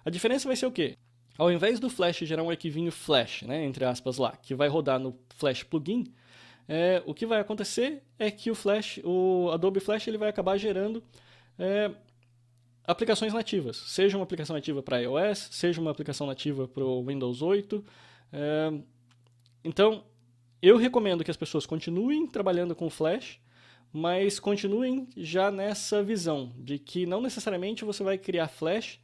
A diferença vai ser o quê? Ao invés do Flash gerar um arquivinho Flash, né, entre aspas lá, que vai rodar no Flash Plugin, o que vai acontecer é que o Adobe Flash ele vai acabar gerando aplicações nativas. Seja uma aplicação nativa para iOS, seja uma aplicação nativa para o Windows 8. Então, eu recomendo que as pessoas continuem trabalhando com Flash, mas continuem já nessa visão de que não necessariamente você vai criar Flash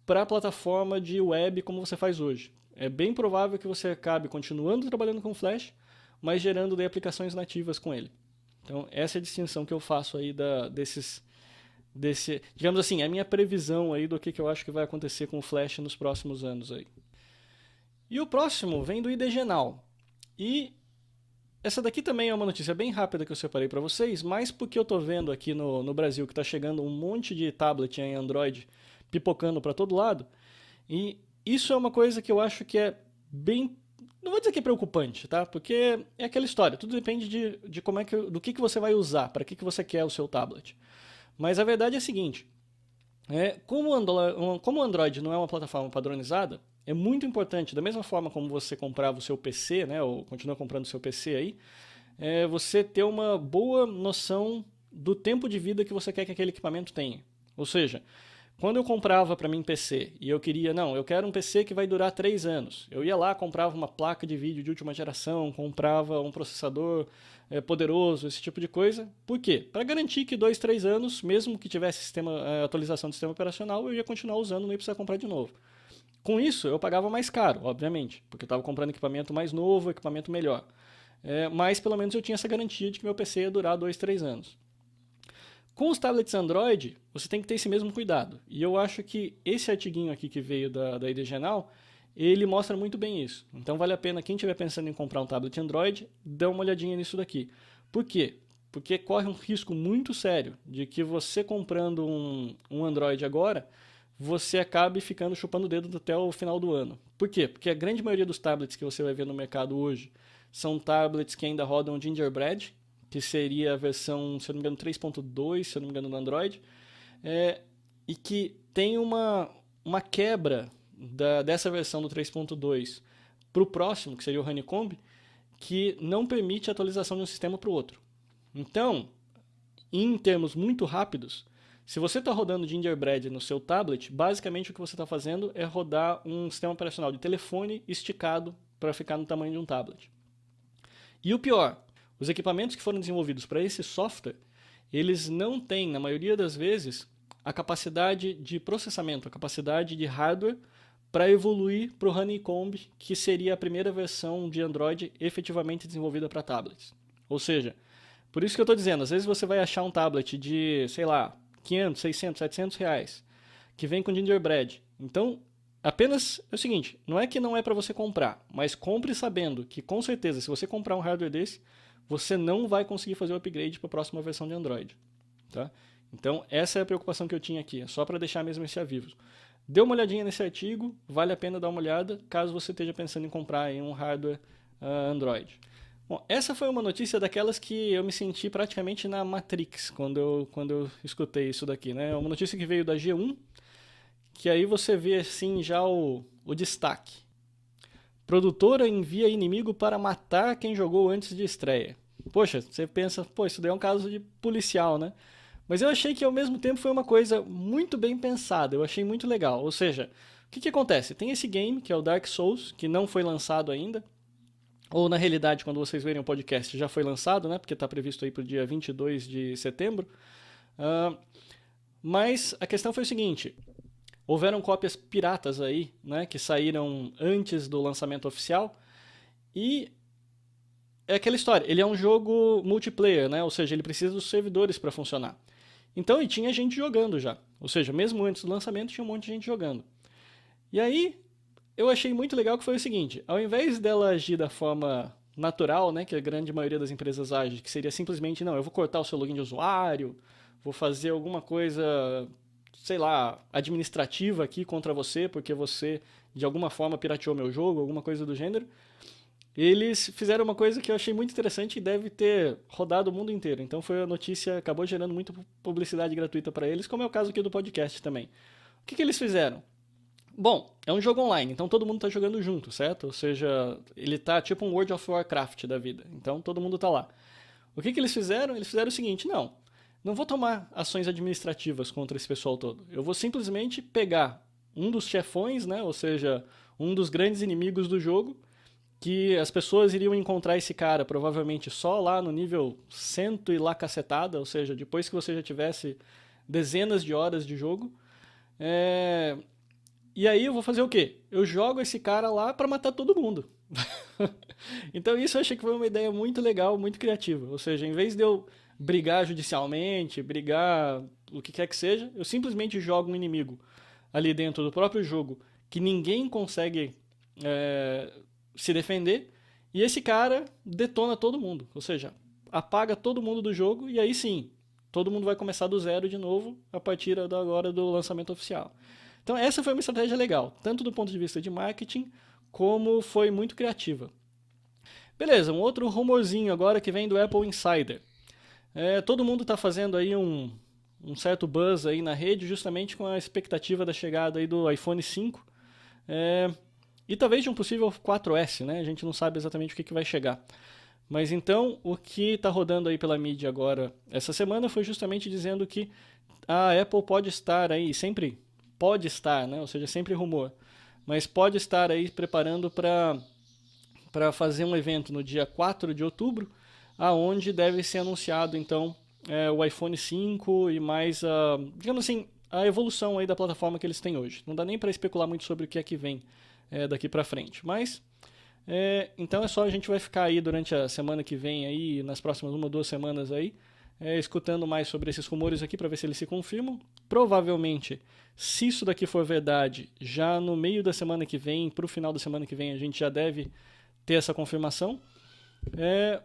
para a plataforma de web como você faz hoje. É bem provável que você acabe continuando trabalhando com Flash, mas gerando daí aplicações nativas com ele. Então, essa é a distinção que eu faço aí digamos assim, é a minha previsão aí do que eu acho que vai acontecer com o Flash nos próximos anos aí. E o próximo vem do IDGenal. E essa daqui também é uma notícia bem rápida que eu separei para vocês, mas porque eu estou vendo aqui no Brasil que está chegando um monte de tablet em Android pipocando para todo lado, e isso é uma coisa que eu acho que é bem, não vou dizer que é preocupante, tá? Porque é aquela história, tudo depende de do que você vai usar, para que você quer o seu tablet. Mas a verdade é a seguinte, como o Android não é uma plataforma padronizada, é muito importante, da mesma forma como você comprava o seu PC, né, ou continua comprando o seu PC aí, você ter uma boa noção do tempo de vida que você quer que aquele equipamento tenha. Ou seja, quando eu comprava para mim PC e eu quero um PC que vai durar 3 anos. Eu ia lá, comprava uma placa de vídeo de última geração, comprava um processador poderoso, esse tipo de coisa. Por quê? Para garantir que 2, 3 anos, mesmo que tivesse atualização do sistema operacional, eu ia continuar usando, não ia precisar comprar de novo. Com isso, eu pagava mais caro, obviamente, porque eu estava comprando equipamento mais novo, equipamento melhor. Mas pelo menos eu tinha essa garantia de que meu PC ia durar 2, 3 anos. Com os tablets Android, você tem que ter esse mesmo cuidado. E eu acho que esse artiguinho aqui que veio da IDGenal, ele mostra muito bem isso. Então vale a pena, quem estiver pensando em comprar um tablet Android, dê uma olhadinha nisso daqui. Por quê? Porque corre um risco muito sério de que você comprando um Android agora, você acabe ficando chupando o dedo até o final do ano. Por quê? Porque a grande maioria dos tablets que você vai ver no mercado hoje são tablets que ainda rodam Gingerbread, que seria a versão, se eu não me engano, 3.2, se eu não me engano, do Android, e que tem uma quebra dessa versão do 3.2 para o próximo, que seria o Honeycomb, que não permite a atualização de um sistema para o outro. Então, em termos muito rápidos, se você está rodando Gingerbread no seu tablet, basicamente o que você está fazendo é rodar um sistema operacional de telefone esticado para ficar no tamanho de um tablet. E o pior, os equipamentos que foram desenvolvidos para esse software, eles não têm, na maioria das vezes, a capacidade de processamento, a capacidade de hardware para evoluir para o Honeycomb, que seria a primeira versão de Android efetivamente desenvolvida para tablets. Ou seja, por isso que eu estou dizendo, às vezes você vai achar um tablet de, sei lá, 500, 600, 700 reais, que vem com Gingerbread. Então, Apenas é o seguinte, não é que não é para você comprar, mas compre sabendo que com certeza se você comprar um hardware desse, você não vai conseguir fazer o upgrade para a próxima versão de Android. Tá? Então essa é a preocupação que eu tinha aqui, é só para deixar mesmo esse aviso. Dê uma olhadinha nesse artigo, vale a pena dar uma olhada caso você esteja pensando em comprar aí um hardware Android. Bom, essa foi uma notícia daquelas que eu me senti praticamente na Matrix quando eu escutei isso daqui, né? É uma notícia que veio da G1, que aí você vê assim já o destaque. Produtora envia inimigo para matar quem jogou antes de estreia. Poxa, você pensa, pô, isso daí é um caso de policial, né? Mas eu achei que ao mesmo tempo foi uma coisa muito bem pensada, eu achei muito legal. Ou seja, o que acontece? Tem esse game, que é o Dark Souls, que não foi lançado ainda, ou na realidade, quando vocês verem o podcast, já foi lançado, né? Porque está previsto aí para o dia 22 de setembro. Mas a questão foi o seguinte, houveram cópias piratas aí, né? Que saíram antes do lançamento oficial, e é aquela história, ele é um jogo multiplayer, né? Ou seja, ele precisa dos servidores para funcionar. Então, e tinha gente jogando já. Ou seja, mesmo antes do lançamento, tinha um monte de gente jogando. E aí, eu achei muito legal que foi o seguinte, ao invés dela agir da forma natural, né, que a grande maioria das empresas age, que seria simplesmente, não, eu vou cortar o seu login de usuário, vou fazer alguma coisa, sei lá, administrativa aqui contra você, porque você, de alguma forma, pirateou meu jogo, alguma coisa do gênero. Eles fizeram uma coisa que eu achei muito interessante e deve ter rodado o mundo inteiro. Então foi a notícia, acabou gerando muita publicidade gratuita para eles, como é o caso aqui do podcast também. O que eles fizeram? Bom, é um jogo online, então todo mundo está jogando junto, certo? Ou seja, ele tá tipo um World of Warcraft da vida, então todo mundo está lá. O que eles fizeram? Eles fizeram o seguinte, não vou tomar ações administrativas contra esse pessoal todo. Eu vou simplesmente pegar um dos chefões, né? Ou seja, um dos grandes inimigos do jogo, que as pessoas iriam encontrar esse cara provavelmente só lá no nível 100 e lá cacetada, ou seja, depois que você já tivesse dezenas de horas de jogo. E aí eu vou fazer o quê? Eu jogo esse cara lá para matar todo mundo. Então isso eu achei que foi uma ideia muito legal, muito criativa. Ou seja, em vez de eu brigar judicialmente, brigar o que quer que seja, eu simplesmente jogo um inimigo ali dentro do próprio jogo que ninguém consegue se defender, e esse cara detona todo mundo, ou seja, apaga todo mundo do jogo, e aí sim, todo mundo vai começar do zero de novo a partir agora do lançamento oficial. Então essa foi uma estratégia legal, tanto do ponto de vista de marketing, como foi muito criativa. Beleza, um outro rumorzinho agora que vem do Apple Insider. Todo mundo está fazendo aí um certo buzz aí na rede, justamente com a expectativa da chegada aí do iPhone 5, e talvez de um possível 4S, né? A gente não sabe exatamente o que vai chegar. Mas então, o que está rodando aí pela mídia agora, essa semana, foi justamente dizendo que a Apple pode estar aí, sempre pode estar, né? Ou seja, sempre rumor, mas pode estar aí preparando para fazer um evento no dia 4 de outubro, aonde deve ser anunciado, então, o iPhone 5 e mais, digamos assim, a evolução aí da plataforma que eles têm hoje. Não dá nem para especular muito sobre o que é que vem daqui para frente, mas então é só a gente vai ficar aí durante a semana que vem aí, nas próximas 1 ou 2 semanas aí, escutando mais sobre esses rumores aqui para ver se eles se confirmam. Provavelmente, se isso daqui for verdade, já no meio da semana que vem, para o final da semana que vem, a gente já deve ter essa confirmação.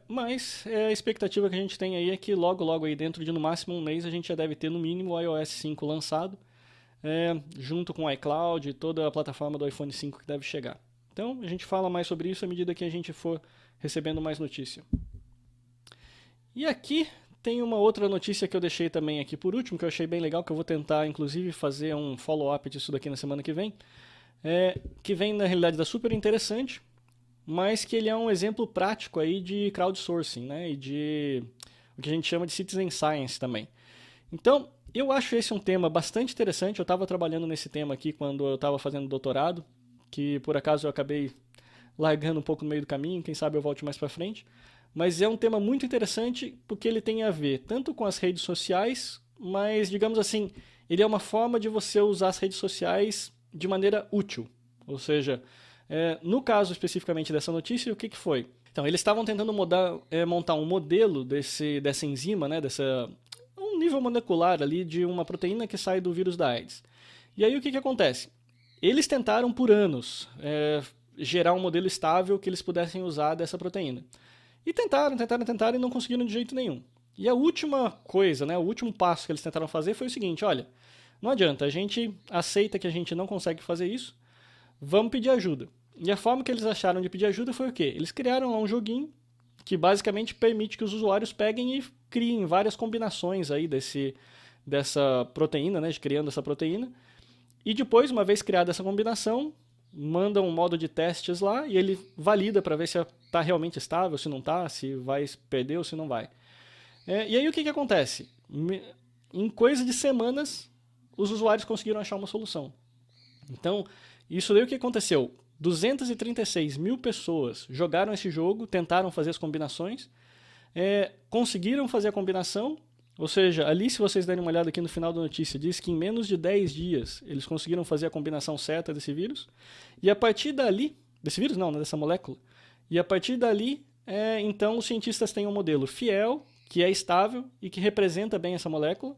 Mas a expectativa que a gente tem aí é que logo aí dentro de no máximo um mês a gente já deve ter no mínimo o iOS 5 lançado, junto com o iCloud e toda a plataforma do iPhone 5 que deve chegar. Então a gente fala mais sobre isso à medida que a gente for recebendo mais notícia. E aqui tem uma outra notícia que eu deixei também aqui por último, que eu achei bem legal, que eu vou tentar inclusive fazer um follow-up disso daqui na semana que vem, que vem na realidade da super interessante, mas que ele é um exemplo prático aí de crowdsourcing, né? E de o que a gente chama de citizen science também. Então, eu acho esse um tema bastante interessante. Eu estava trabalhando nesse tema aqui quando eu estava fazendo doutorado, que por acaso eu acabei largando um pouco no meio do caminho, quem sabe eu volte mais para frente. Mas é um tema muito interessante porque ele tem a ver tanto com as redes sociais, mas, digamos assim, ele é uma forma de você usar as redes sociais de maneira útil. Ou seja, no caso especificamente dessa notícia, o que foi? Então, eles estavam tentando montar um modelo dessa enzima, né, um nível molecular ali de uma proteína que sai do vírus da AIDS. E aí o que acontece? eles tentaram por anos gerar um modelo estável que eles pudessem usar dessa proteína. E tentaram e não conseguiram de jeito nenhum. E a última coisa, né, o último passo que eles tentaram fazer foi o seguinte: olha, não adianta, a gente aceita que a gente não consegue fazer isso, vamos pedir ajuda. E a forma que eles acharam de pedir ajuda foi o quê? Eles criaram lá um joguinho que basicamente permite que os usuários peguem e criem várias combinações aí dessa proteína, né, criando essa proteína. E depois, uma vez criada essa combinação, manda um modo de testes lá e ele valida para ver se está realmente estável, se não está, se vai perder ou se não vai. E aí o que acontece? Em coisa de semanas, os usuários conseguiram achar uma solução. Então, isso daí o que aconteceu? 236 mil pessoas jogaram esse jogo, tentaram fazer as combinações, conseguiram fazer a combinação, ou seja, ali se vocês derem uma olhada aqui no final da notícia, diz que em menos de 10 dias eles conseguiram fazer a combinação certa desse vírus, e a partir dali, desse vírus não, dessa molécula, e a partir dali, então os cientistas têm um modelo fiel, que é estável e que representa bem essa molécula,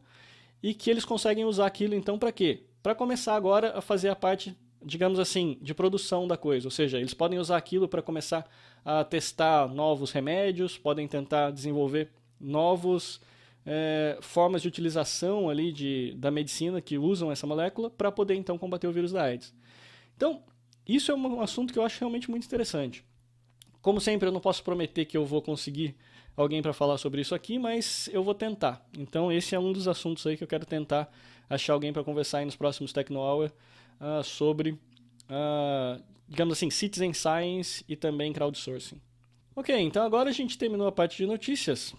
e que eles conseguem usar aquilo então para quê? Para começar agora a fazer a parte, digamos assim, de produção da coisa, ou seja, eles podem usar aquilo para começar a testar novos remédios, podem tentar desenvolver novos formas de utilização ali da medicina que usam essa molécula para poder então combater o vírus da AIDS. Então, isso é um assunto que eu acho realmente muito interessante. Como sempre, eu não posso prometer que eu vou conseguir alguém para falar sobre isso aqui, mas eu vou tentar. Então, esse é um dos assuntos aí que eu quero tentar achar alguém para conversar aí nos próximos Techno Hour sobre, digamos assim, Citizen Science e também crowdsourcing. Ok, então agora a gente terminou a parte de notícias.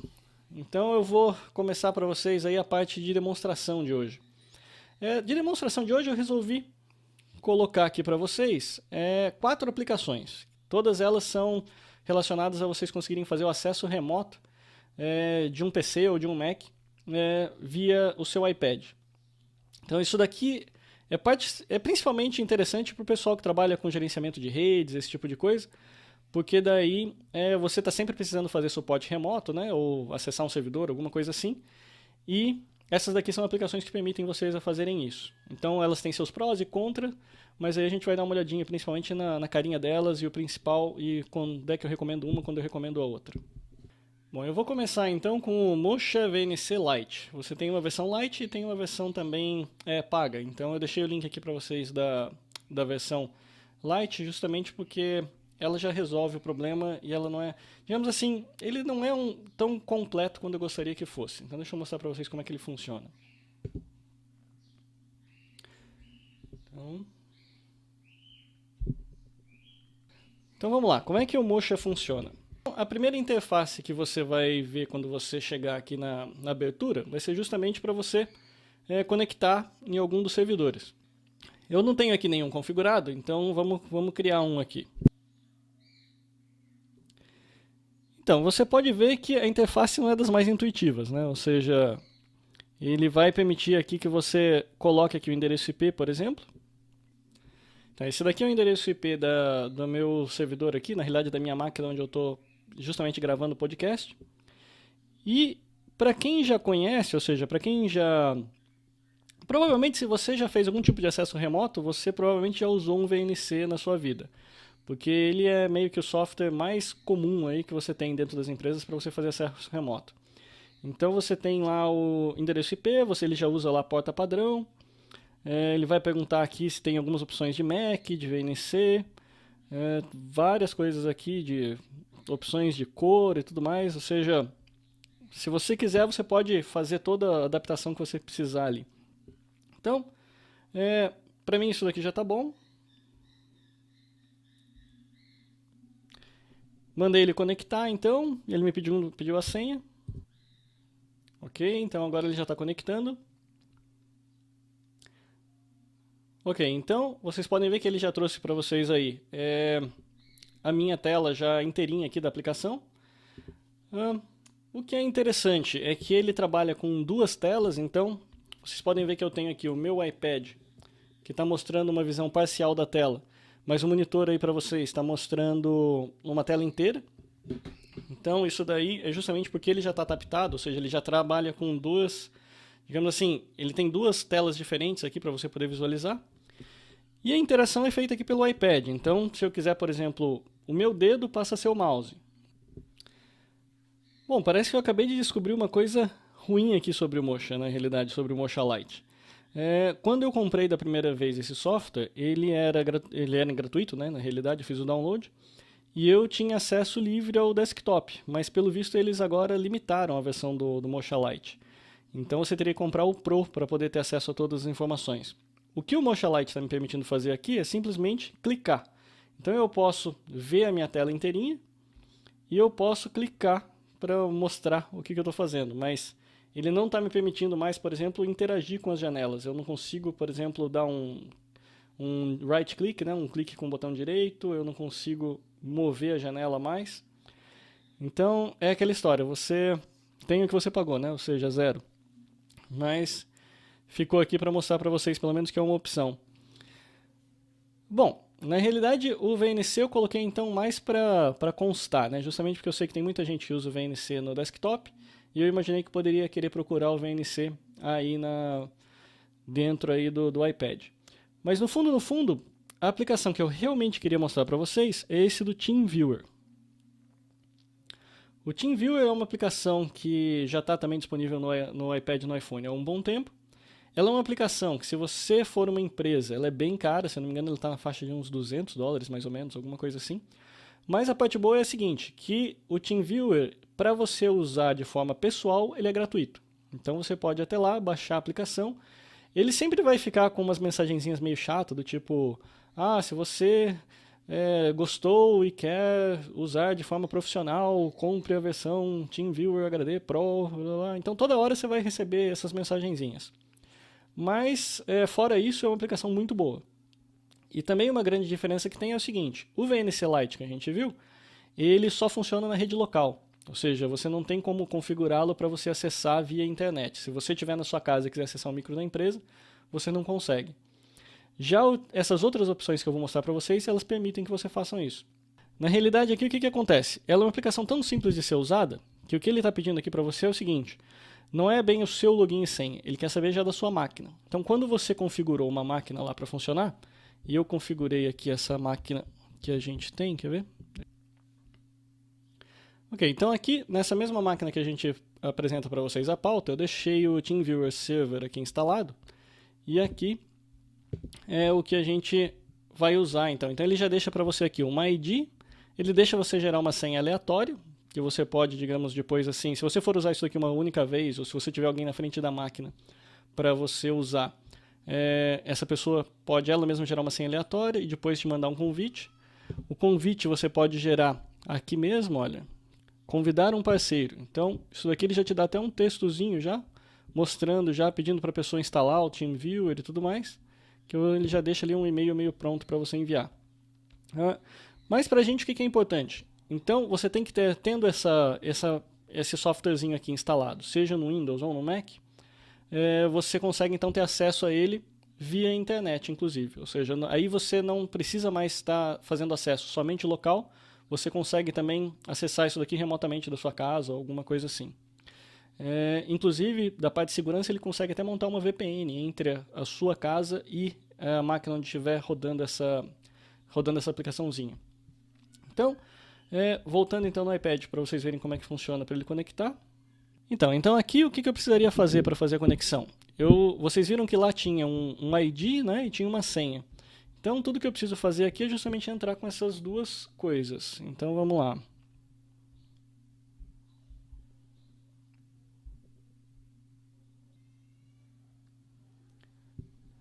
Então eu vou começar para vocês aí a parte de demonstração de hoje. De demonstração de hoje eu resolvi colocar aqui para vocês 4 aplicações. Todas elas são relacionadas a vocês conseguirem fazer o acesso remoto de um PC ou de um Mac via o seu iPad. Então isso daqui é principalmente interessante para o pessoal que trabalha com gerenciamento de redes, esse tipo de coisa, porque daí você está sempre precisando fazer suporte remoto, né, ou acessar um servidor, alguma coisa assim, e essas daqui são aplicações que permitem vocês a fazerem isso. Então elas têm seus prós e contras, mas aí a gente vai dar uma olhadinha principalmente na carinha delas e o principal, e quando é que eu recomendo uma, quando eu recomendo a outra. Bom, eu vou começar então com o Mocha VNC Lite. Você tem uma versão Lite e tem uma versão também paga, então eu deixei o link aqui para vocês da versão Lite justamente porque ela já resolve o problema e ela não é, digamos assim, ele não é tão completo quanto eu gostaria que fosse. Então deixa eu mostrar para vocês como é que ele funciona. Então vamos lá, como é que o Mocha funciona? A primeira interface que você vai ver quando você chegar aqui na abertura vai ser justamente para você conectar em algum dos servidores. Eu não tenho aqui nenhum configurado, então vamos criar um aqui. Então, você pode ver que a interface não é das mais intuitivas, né? Ou seja, ele vai permitir aqui que você coloque aqui o endereço IP, por exemplo. Então, esse daqui é o endereço IP do meu servidor aqui, na realidade da minha máquina onde eu estou justamente gravando o podcast. E para quem já conhece, ou seja, para quem já... Provavelmente se você já fez algum tipo de acesso remoto, você provavelmente já usou um VNC na sua vida. Porque ele é meio que o software mais comum aí que você tem dentro das empresas para você fazer acesso remoto. Então você tem lá o endereço IP, ele já usa lá a porta padrão. Ele vai perguntar aqui se tem algumas opções de MAC, de VNC, várias coisas aqui de opções de cor e tudo mais. Ou seja, se você quiser, você pode fazer toda a adaptação que você precisar ali. Então, para mim isso daqui já está bom. Mandei ele conectar, então, ele me pediu a senha. Ok, então agora ele já está conectando. Ok, então vocês podem ver que ele já trouxe para vocês aí a minha tela já inteirinha aqui da aplicação. O que é interessante é que ele trabalha com 2 telas, então vocês podem ver que eu tenho aqui o meu iPad, que está mostrando uma visão parcial da tela. Mas o monitor aí para vocês está mostrando uma tela inteira. Então isso daí é justamente porque ele já está adaptado, ou seja, ele já trabalha com 2, digamos assim, ele tem 2 telas diferentes aqui para você poder visualizar. E a interação é feita aqui pelo iPad. Então, se eu quiser, por exemplo, o meu dedo passa a ser o mouse. Bom, parece que eu acabei de descobrir uma coisa ruim aqui sobre o Mocha, na realidade, sobre o Mocha Lite. Quando eu comprei da primeira vez esse software, ele era gratuito, né? Na realidade, eu fiz o download. E eu tinha acesso livre ao desktop, mas pelo visto eles agora limitaram a versão do Mocha Lite. Então você teria que comprar o Pro para poder ter acesso a todas as informações. O que o Mocha Lite está me permitindo fazer aqui é simplesmente clicar. Então eu posso ver a minha tela inteirinha e eu posso clicar para mostrar o que eu estou fazendo, mas ele não está me permitindo mais, por exemplo, interagir com as janelas. Eu não consigo, por exemplo, dar um right click, né? Um clique com o botão direito, eu não consigo mover a janela mais. Então é aquela história, você tem o que você pagou, né? Ou seja, zero. Mas ficou aqui para mostrar para vocês pelo menos que é uma opção. Bom, na realidade o VNC eu coloquei então mais para constar, né? Justamente porque eu sei que tem muita gente que usa o VNC no desktop e eu imaginei que poderia querer procurar o VNC aí dentro aí do iPad. Mas no fundo, a aplicação que eu realmente queria mostrar para vocês é esse do TeamViewer. O TeamViewer é uma aplicação que já está também disponível no iPad e no iPhone há um bom tempo. Ela é uma aplicação que, se você for uma empresa, ela é bem cara, se eu não me engano, ela está na faixa de uns $200 mais ou menos, alguma coisa assim. Mas a parte boa é a seguinte, que o TeamViewer, para você usar de forma pessoal, ele é gratuito. Então você pode até lá baixar a aplicação. Ele sempre vai ficar com umas mensagenzinhas meio chatas, do tipo, se você gostou e quer usar de forma profissional, compre a versão TeamViewer HD Pro, blá, blá. Então toda hora você vai receber essas mensagenzinhas. Mas, fora isso, é uma aplicação muito boa. E também uma grande diferença que tem é o seguinte, o VNC Lite que a gente viu, ele só funciona na rede local. Ou seja, você não tem como configurá-lo para você acessar via internet. Se você estiver na sua casa e quiser acessar o micro da empresa, você não consegue. Já essas outras opções que eu vou mostrar para vocês, elas permitem que você façam isso. Na realidade, aqui o que acontece? Ela é uma aplicação tão simples de ser usada, que o que ele está pedindo aqui para você é o seguinte, não é bem o seu login e senha, ele quer saber já da sua máquina. Então, quando você configurou uma máquina lá para funcionar, e eu configurei aqui essa máquina que a gente tem, quer ver? Ok, então aqui, nessa mesma máquina que a gente apresenta para vocês a pauta, eu deixei o TeamViewer Server aqui instalado, e aqui é o que a gente vai usar, então. Então ele já deixa para você aqui uma ID, ele deixa você gerar uma senha aleatória, que você pode, digamos, depois assim, se você for usar isso aqui uma única vez, ou se você tiver alguém na frente da máquina para você usar, essa pessoa pode ela mesma gerar uma senha aleatória e depois te mandar um convite. O convite você pode gerar aqui mesmo, olha, convidar um parceiro. Então, isso daqui ele já te dá até um textozinho já, mostrando, já pedindo para a pessoa instalar o TeamViewer e tudo mais, que ele já deixa ali um e-mail meio pronto para você enviar. Mas para a gente o que é importante? Então, você tem que tendo esse softwarezinho aqui instalado, seja no Windows ou no Mac, você consegue então ter acesso a ele via internet, inclusive. Ou seja, aí você não precisa mais estar fazendo acesso somente local, você consegue também acessar isso daqui remotamente da sua casa ou alguma coisa assim. Inclusive, da parte de segurança, ele consegue até montar uma VPN entre a sua casa e a máquina onde estiver rodando essa aplicaçãozinha. Então, voltando então no iPad para vocês verem como é que funciona para ele conectar. Então aqui o que eu precisaria fazer para fazer a conexão? Vocês viram que lá tinha um ID, né, e tinha uma senha. Então tudo que eu preciso fazer aqui é justamente entrar com essas duas coisas. Então vamos lá.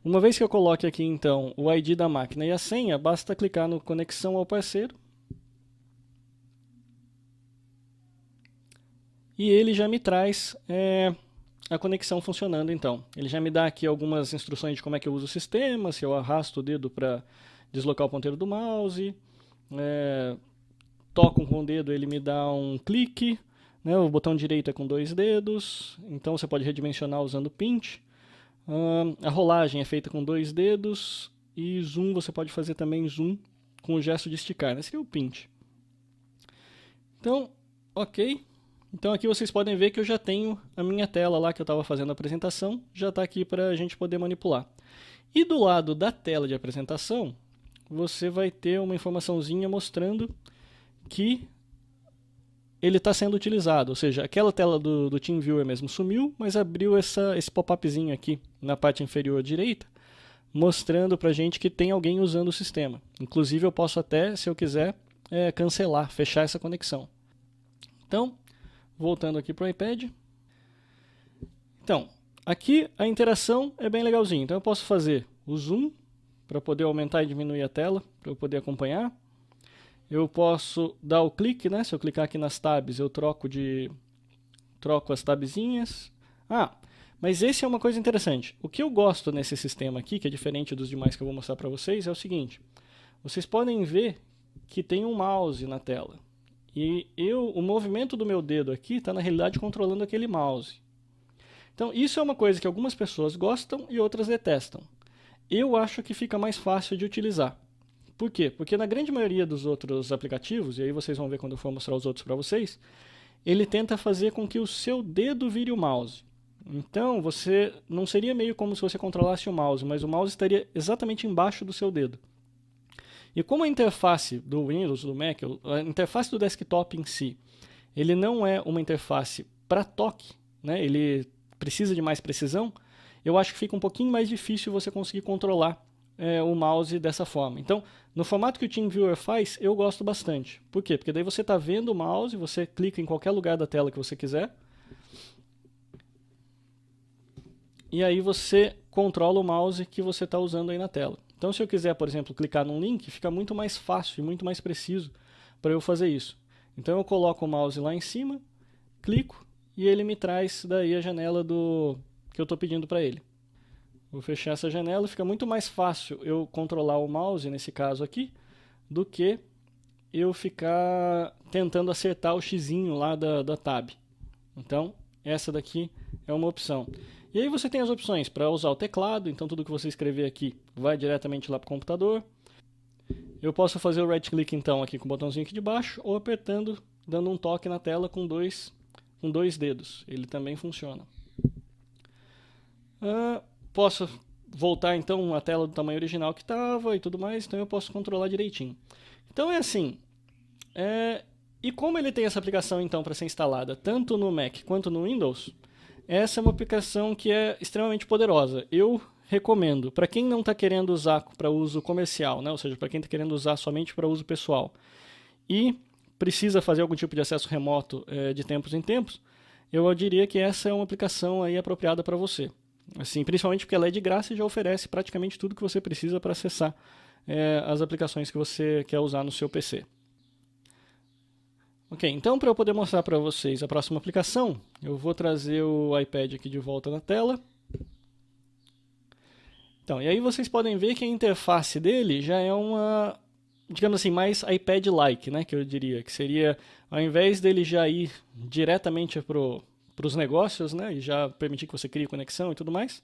Uma vez que eu coloque aqui então o ID da máquina e a senha, basta clicar no conexão ao parceiro. E ele já me traz a conexão funcionando então. Ele já me dá aqui algumas instruções de como é que eu uso o sistema, se eu arrasto o dedo para deslocar o ponteiro do mouse, toco com o dedo, ele me dá um clique, né? O botão direito é com 2 dedos, então você pode redimensionar usando o pinch. A rolagem é feita com 2 dedos e zoom você pode fazer também zoom com o gesto de esticar, né? Seria o pinch. Então, ok. Então aqui vocês podem ver que eu já tenho a minha tela lá que eu estava fazendo a apresentação, já está aqui para a gente poder manipular. E do lado da tela de apresentação, você vai ter uma informaçãozinha mostrando que ele está sendo utilizado, ou seja, aquela tela do TeamViewer mesmo sumiu, mas abriu esse pop-upzinho aqui na parte inferior direita, mostrando para a gente que tem alguém usando o sistema. Inclusive eu posso até, se eu quiser, cancelar, fechar essa conexão. Então, voltando aqui para o iPad. Então, aqui a interação é bem legalzinha. Então eu posso fazer o zoom para poder aumentar e diminuir a tela, para eu poder acompanhar. Eu posso dar o clique, né? Se eu clicar aqui nas tabs, eu troco as tabzinhas. Mas esse é uma coisa interessante. O que eu gosto nesse sistema aqui, que é diferente dos demais que eu vou mostrar para vocês, é o seguinte. Vocês podem ver que tem um mouse na tela. E o movimento do meu dedo aqui está, na realidade, controlando aquele mouse. Então, isso é uma coisa que algumas pessoas gostam e outras detestam. Eu acho que fica mais fácil de utilizar. Por quê? Porque na grande maioria dos outros aplicativos, e aí vocês vão ver quando eu for mostrar os outros para vocês, ele tenta fazer com que o seu dedo vire o mouse. Então, você não seria meio como se você controlasse o mouse, mas o mouse estaria exatamente embaixo do seu dedo. E como a interface do Windows, do Mac, a interface do desktop em si, ele não é uma interface para toque, né? Ele precisa de mais precisão, eu acho que fica um pouquinho mais difícil você conseguir controlar o mouse dessa forma. Então, no formato que o TeamViewer faz, eu gosto bastante. Por quê? Porque daí você está vendo o mouse, você clica em qualquer lugar da tela que você quiser, e aí você controla o mouse que você está usando aí na tela. Então, se eu quiser, por exemplo, clicar num link, fica muito mais fácil e muito mais preciso para eu fazer isso. Então, eu coloco o mouse lá em cima, clico, e ele me traz daí a janela que eu estou pedindo para ele. Vou fechar essa janela, fica muito mais fácil eu controlar o mouse, nesse caso aqui, do que eu ficar tentando acertar o xizinho lá da tab. Então, essa daqui é uma opção. E aí você tem as opções para usar o teclado, então tudo que você escrever aqui vai diretamente lá para o computador. Eu posso fazer o right click então aqui com o botãozinho aqui de baixo, ou apertando, dando um toque na tela com dois dedos. Ele também funciona. Posso voltar então à tela do tamanho original que estava e tudo mais, então eu posso controlar direitinho. Então é assim, e como ele tem essa aplicação então para ser instalada tanto no Mac quanto no Windows, essa é uma aplicação que é extremamente poderosa. Eu recomendo, para quem não está querendo usar para uso comercial, né? Ou seja, para quem está querendo usar somente para uso pessoal e precisa fazer algum tipo de acesso remoto de tempos em tempos, eu diria que essa é uma aplicação aí apropriada para você. Assim, principalmente porque ela é de graça e já oferece praticamente tudo que você precisa para acessar as aplicações que você quer usar no seu PC. Ok, então para eu poder mostrar para vocês a próxima aplicação, eu vou trazer o iPad aqui de volta na tela. Então, e aí vocês podem ver que a interface dele já é uma, digamos assim, mais iPad-like, né, que eu diria, que seria, ao invés dele já ir diretamente para os negócios, né, e já permitir que você crie conexão e tudo mais,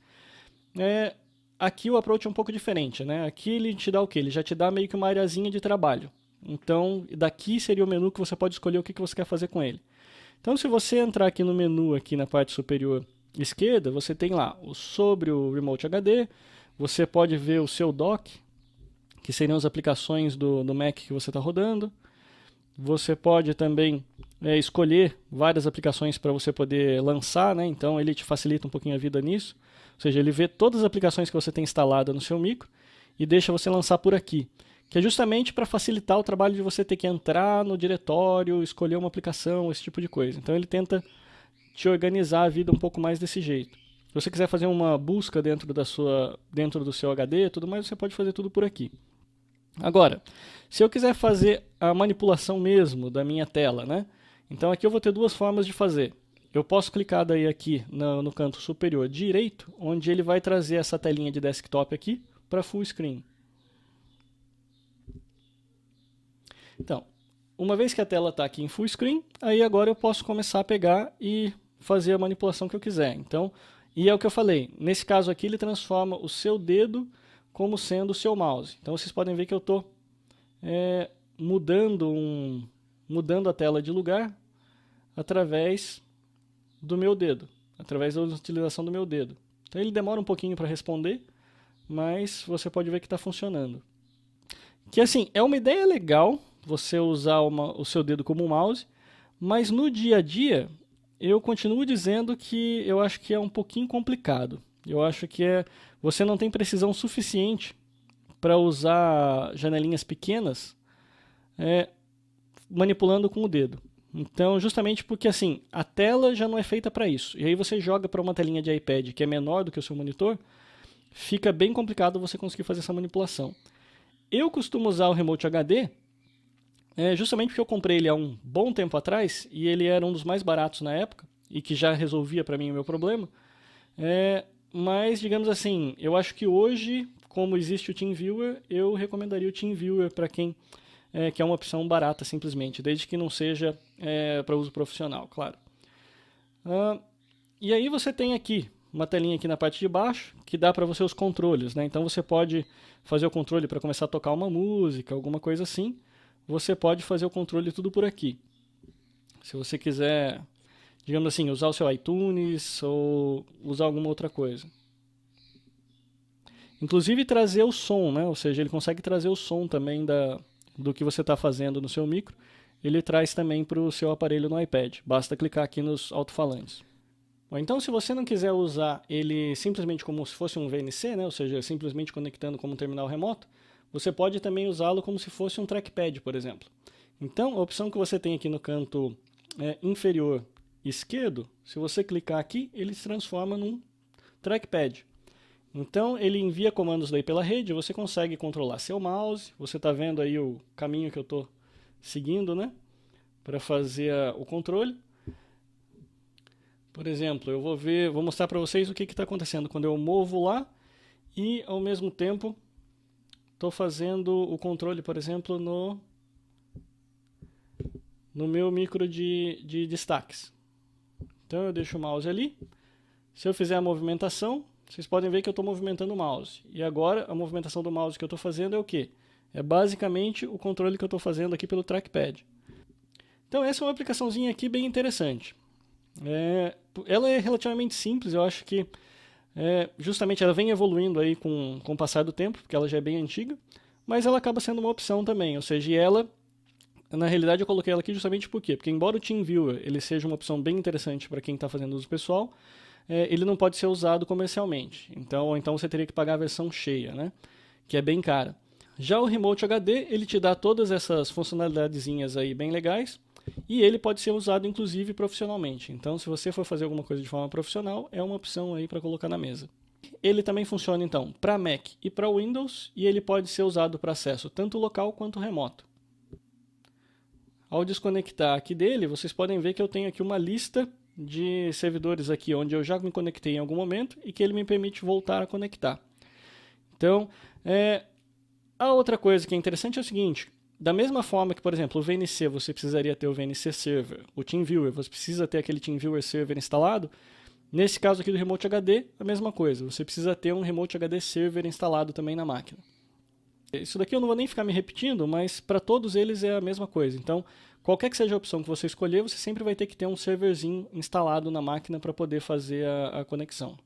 aqui o approach é um pouco diferente, né, aqui ele te dá o quê? Ele já te dá meio que uma areazinha de trabalho. Então, daqui seria o menu que você pode escolher o que você quer fazer com ele. Então, se você entrar aqui no menu, aqui na parte superior esquerda, você tem lá sobre o Remote HD, você pode ver o seu dock, que seriam as aplicações do Mac que você está rodando. Você pode também escolher várias aplicações para você poder lançar, né? Então ele te facilita um pouquinho a vida nisso. Ou seja, ele vê todas as aplicações que você tem instalada no seu micro e deixa você lançar por aqui. Que é justamente para facilitar o trabalho de você ter que entrar no diretório, escolher uma aplicação, esse tipo de coisa. Então ele tenta te organizar a vida um pouco mais desse jeito. Se você quiser fazer uma busca dentro do seu HD e tudo mais, você pode fazer tudo por aqui. Agora, se eu quiser fazer a manipulação mesmo da minha tela, né? Então aqui eu vou ter duas formas de fazer. Eu posso clicar daí aqui no canto superior direito, onde ele vai trazer essa telinha de desktop aqui para full screen. Então, uma vez que a tela está aqui em full screen, aí agora eu posso começar a pegar e fazer a manipulação que eu quiser. Então, e é o que eu falei, nesse caso aqui ele transforma o seu dedo como sendo o seu mouse. Então vocês podem ver que eu estou mudando a tela de lugar através do meu dedo, através da utilização do meu dedo. Então ele demora um pouquinho para responder, mas você pode ver que está funcionando. Que assim, é uma ideia legal você usar o seu dedo como um mouse, mas no dia a dia eu continuo dizendo que eu acho que é um pouquinho complicado. Eu acho que você não tem precisão suficiente para usar janelinhas pequenas manipulando com o dedo. Então, justamente porque assim, a tela já não é feita para isso. E aí você joga para uma telinha de iPad que é menor do que o seu monitor, fica bem complicado você conseguir fazer essa manipulação. Eu costumo usar o Remote HD justamente porque eu comprei ele há um bom tempo atrás e ele era um dos mais baratos na época e que já resolvia para mim o meu problema. Mas, digamos assim, eu acho que hoje, como existe o TeamViewer, eu recomendaria o TeamViewer para quem que é uma opção barata simplesmente, desde que não seja para uso profissional, claro. E aí você tem aqui uma telinha aqui na parte de baixo que dá para você os controles, né? Então você pode fazer o controle para começar a tocar uma música, alguma coisa assim. Você pode fazer o controle tudo por aqui. Se você quiser, digamos assim, usar o seu iTunes ou usar alguma outra coisa. Inclusive trazer o som, né? Ou seja, ele consegue trazer o som também do que você está fazendo no seu micro. Ele traz também para o seu aparelho no iPad. Basta clicar aqui nos alto-falantes. Bom, então, se você não quiser usar ele simplesmente como se fosse um VNC, né? Ou seja, simplesmente conectando como um terminal remoto, você pode também usá-lo como se fosse um trackpad, por exemplo. Então, a opção que você tem aqui no canto inferior esquerdo, se você clicar aqui, ele se transforma num trackpad. Então, ele envia comandos daí pela rede, você consegue controlar seu mouse, você está vendo aí o caminho que eu estou seguindo, né? Para fazer o controle. Por exemplo, eu vou mostrar para vocês o que está acontecendo quando eu movo lá e, ao mesmo tempo, estou fazendo o controle, por exemplo, no meu micro de destaques. Então eu deixo o mouse ali. Se eu fizer a movimentação, vocês podem ver que eu estou movimentando o mouse. E agora a movimentação do mouse que eu estou fazendo é o quê? É basicamente o controle que eu estou fazendo aqui pelo trackpad. Então essa é uma aplicaçãozinha aqui bem interessante. Ela é relativamente simples, eu acho que justamente ela vem evoluindo aí com o passar do tempo, porque ela já é bem antiga, mas ela acaba sendo uma opção também, ou seja, ela, na realidade eu coloquei ela aqui justamente por quê? Porque embora o TeamViewer ele seja uma opção bem interessante para quem está fazendo uso pessoal, ele não pode ser usado comercialmente, então você teria que pagar a versão cheia, né? Que é bem cara. Já o Remote HD, ele te dá todas essas funcionalidadezinhas aí bem legais, e ele pode ser usado inclusive profissionalmente. Então, se você for fazer alguma coisa de forma profissional, é uma opção aí para colocar na mesa. Ele também funciona então para Mac e para Windows, e ele pode ser usado para acesso tanto local quanto remoto. Ao desconectar aqui dele, vocês podem ver que eu tenho aqui uma lista de servidores aqui onde eu já me conectei em algum momento e que ele me permite voltar a conectar. Então, a outra coisa que é interessante é o seguinte: da mesma forma que, por exemplo, o VNC, você precisaria ter o VNC Server, o TeamViewer, você precisa ter aquele TeamViewer Server instalado. Nesse caso aqui do Remote HD, a mesma coisa, você precisa ter um Remote HD Server instalado também na máquina. Isso daqui eu não vou nem ficar me repetindo, mas para todos eles é a mesma coisa. Então, qualquer que seja a opção que você escolher, você sempre vai ter que ter um serverzinho instalado na máquina para poder fazer a conexão.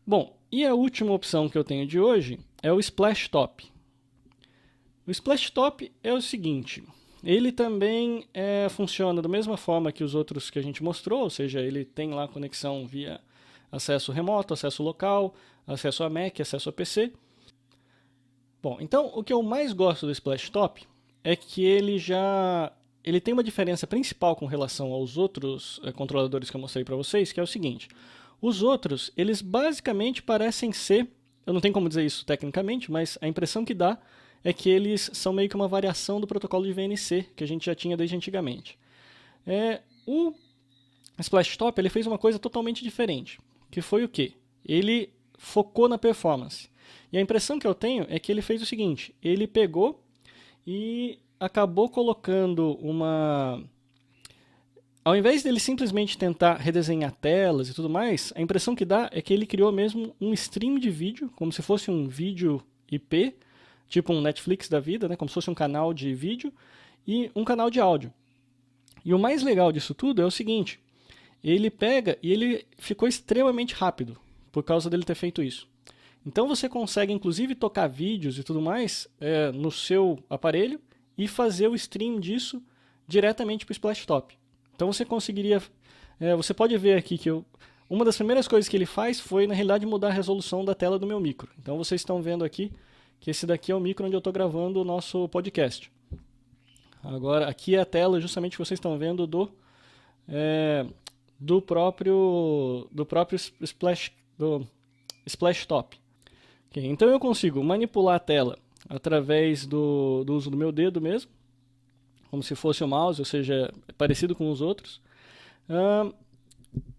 Bom, e a última opção que eu tenho de hoje é o Splashtop. O Splashtop é o seguinte, ele também funciona da mesma forma que os outros que a gente mostrou, ou seja, ele tem lá conexão via acesso remoto, acesso local, acesso a Mac, acesso a PC. Bom, então o que eu mais gosto do Splashtop é que ele tem uma diferença principal com relação aos outros controladores que eu mostrei para vocês, que é o seguinte: os outros, eles basicamente parecem ser, eu não tenho como dizer isso tecnicamente, mas a impressão que dá é que eles são meio que uma variação do protocolo de VNC, que a gente já tinha desde antigamente. O Splashtop ele fez uma coisa totalmente diferente, que foi o quê? Ele focou na performance. E a impressão que eu tenho é que ele fez o seguinte: ele pegou e acabou colocando uma... Ao invés dele simplesmente tentar redesenhar telas e tudo mais, a impressão que dá é que ele criou mesmo um stream de vídeo, como se fosse um vídeo IP, tipo um Netflix da vida, né? Como se fosse um canal de vídeo e um canal de áudio. E o mais legal disso tudo é o seguinte: ele pega e ele ficou extremamente rápido por causa dele ter feito isso. Então você consegue inclusive tocar vídeos e tudo mais no seu aparelho e fazer o stream disso diretamente para o Splashtop. Então você conseguiria, você pode ver aqui que uma das primeiras coisas que ele faz foi na realidade mudar a resolução da tela do meu micro. Então vocês estão vendo aqui que esse daqui é o micro onde eu estou gravando o nosso podcast. Agora aqui é a tela justamente que vocês estão vendo do próprio Splashtop. Okay, então eu consigo manipular a tela através do uso do meu dedo mesmo, como se fosse o mouse, ou seja, parecido com os outros.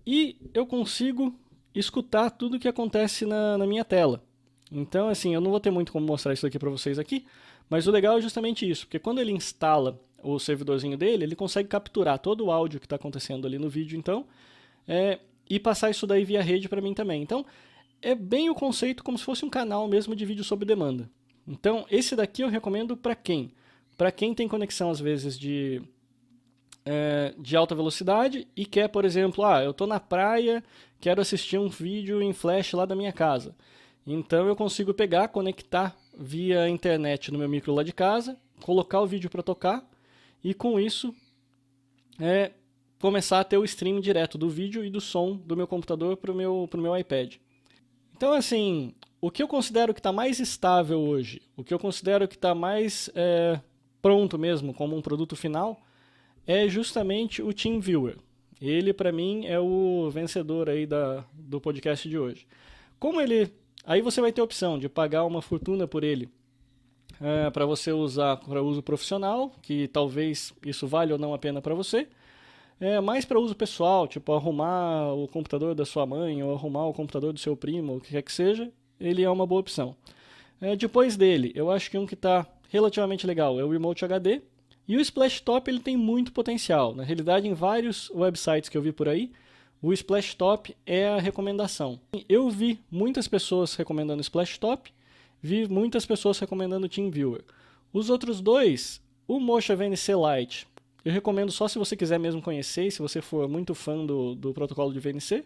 E eu consigo escutar tudo que acontece na minha tela. Então, assim, eu não vou ter muito como mostrar isso aqui para vocês aqui, mas o legal é justamente isso, porque quando ele instala o servidorzinho dele, ele consegue capturar todo o áudio que está acontecendo ali no vídeo, então, e passar isso daí via rede para mim também. Então, é bem o conceito como se fosse um canal mesmo de vídeo sob demanda. Então, esse daqui eu recomendo para quem? Para quem tem conexão, às vezes, de alta velocidade e quer, por exemplo, eu estou na praia, quero assistir um vídeo em flash lá da minha casa. Então eu consigo pegar, conectar via internet no meu micro lá de casa, colocar o vídeo para tocar e com isso começar a ter o stream direto do vídeo e do som do meu computador para o meu iPad. Então, assim, o que eu considero que está mais estável hoje, o que eu considero que está mais pronto mesmo como um produto final, é justamente o TeamViewer. Ele, para mim, é o vencedor aí do podcast de hoje. Aí você vai ter a opção de pagar uma fortuna por ele para você usar para uso profissional, que talvez isso valha ou não a pena para você. Mas para uso pessoal, tipo arrumar o computador da sua mãe ou arrumar o computador do seu primo, o que quer que seja, ele é uma boa opção. Depois dele, eu acho que um que está relativamente legal é o Remote HD. E o Splashtop ele tem muito potencial. Na realidade, em vários websites que eu vi por aí, o Splashtop é a recomendação. Eu vi muitas pessoas recomendando o Splashtop, vi muitas pessoas recomendando o TeamViewer. Os outros dois, o Mocha VNC Lite, eu recomendo só se você quiser mesmo conhecer, e se você for muito fã do protocolo de VNC.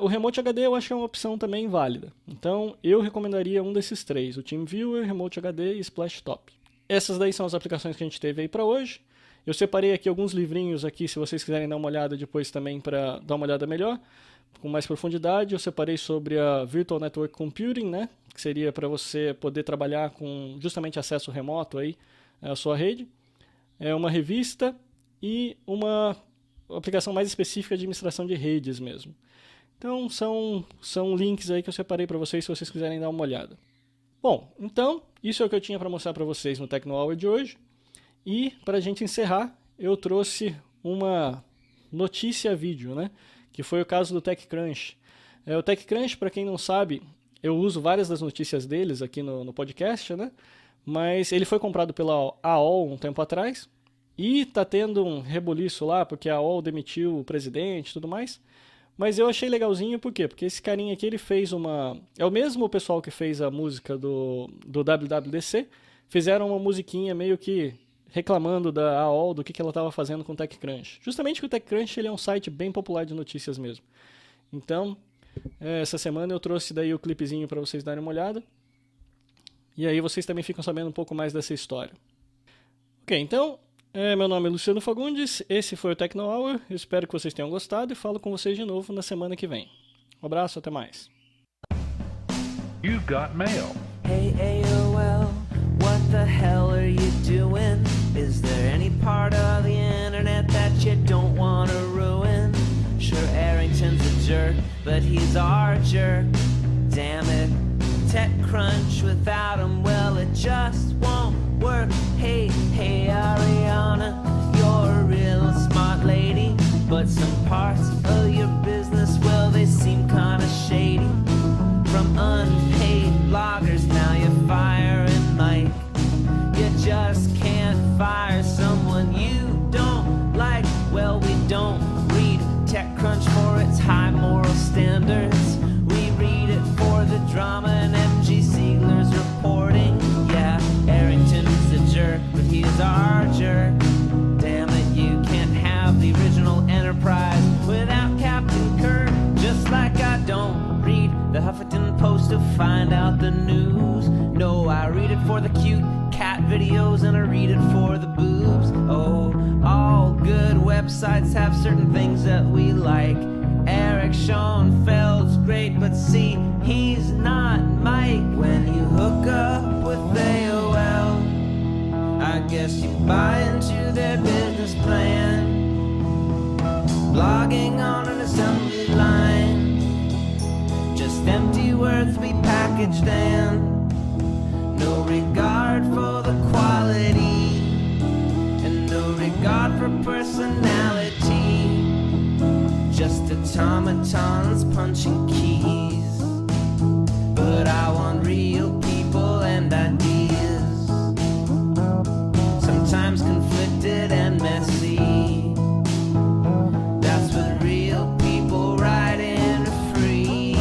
O Remote HD eu acho que é uma opção também válida. Então eu recomendaria um desses três, o TeamViewer, Remote HD e Splashtop. Essas daí são as aplicações que a gente teve aí para hoje. Eu separei aqui alguns livrinhos aqui, se vocês quiserem dar uma olhada depois também para dar uma olhada melhor, com mais profundidade. Eu separei sobre a Virtual Network Computing, né, que seria para você poder trabalhar com justamente acesso remoto aí à sua rede. Uma revista e uma aplicação mais específica de administração de redes mesmo. Então são links aí que eu separei para vocês se vocês quiserem dar uma olhada. Bom, então isso é o que eu tinha para mostrar para vocês no Tecno Hour de hoje. E para a gente encerrar, eu trouxe uma notícia vídeo, né? Que foi o caso do TechCrunch. O TechCrunch, para quem não sabe, eu uso várias das notícias deles aqui no podcast, né? Mas ele foi comprado pela AOL um tempo atrás e está tendo um rebuliço lá porque a AOL demitiu o presidente e tudo mais. Mas eu achei legalzinho, por quê? Porque esse carinha aqui, ele fez é o mesmo pessoal que fez a música do WWDC, fizeram uma musiquinha meio que reclamando da AOL, do que ela estava fazendo com o TechCrunch. Justamente que o TechCrunch ele é um site bem popular de notícias mesmo. Então, essa semana eu trouxe daí o clipezinho para vocês darem uma olhada. E aí vocês também ficam sabendo um pouco mais dessa história. Ok, então, meu nome é Luciano Fagundes, esse foi o Tecno Hour, eu espero que vocês tenham gostado e falo com vocês de novo na semana que vem. Um abraço, até mais.
You've got mail.
Hey AOL, what the hell are you doing? Is there any part of the internet that you don't want to ruin? Sure, Arrington's a jerk, but he's our jerk. Damn it, TechCrunch without him, well, it just won't work. Hey Ariana, you're a real smart lady, but some parts of your business, well, they seem kinda shady. From unpaid bloggers, now you're firing Mike. You just can't fire someone you don't like. Well, we don't read TechCrunch for its high moral standards. We read it for the drama and MG Siegler's reporting. Yeah, Arrington's a jerk, but he's our jerk. Damn it, you can't have the original Enterprise without Captain find out the news. No, I read it for the cute cat videos and I read it for the boobs. Oh, all good websites have certain things that we like. Eric Schoenfeld's great, but see, he's not Mike. When you hook up with AOL, I guess you buy into their business plan. Blogging on an assembly line, just empty words we packaged in. No regard for the quality, and no regard for personality. Just automatons punching keys. But I want real people and ideas, sometimes conflicted and messy. That's what real people write in free.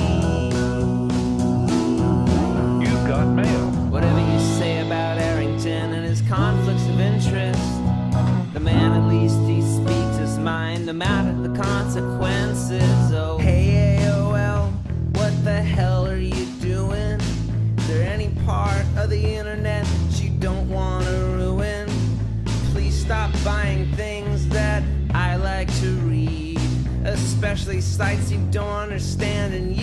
You've got mail.
Whatever you say about Arrington and his conflicts of interest, the man at least he speaks his mind, no matter the consequences. Oh, hey AOL, what the hell are you doing? Is there any part of the internet that you don't want to ruin? Please stop buying things that I like to read, especially sites you don't understand and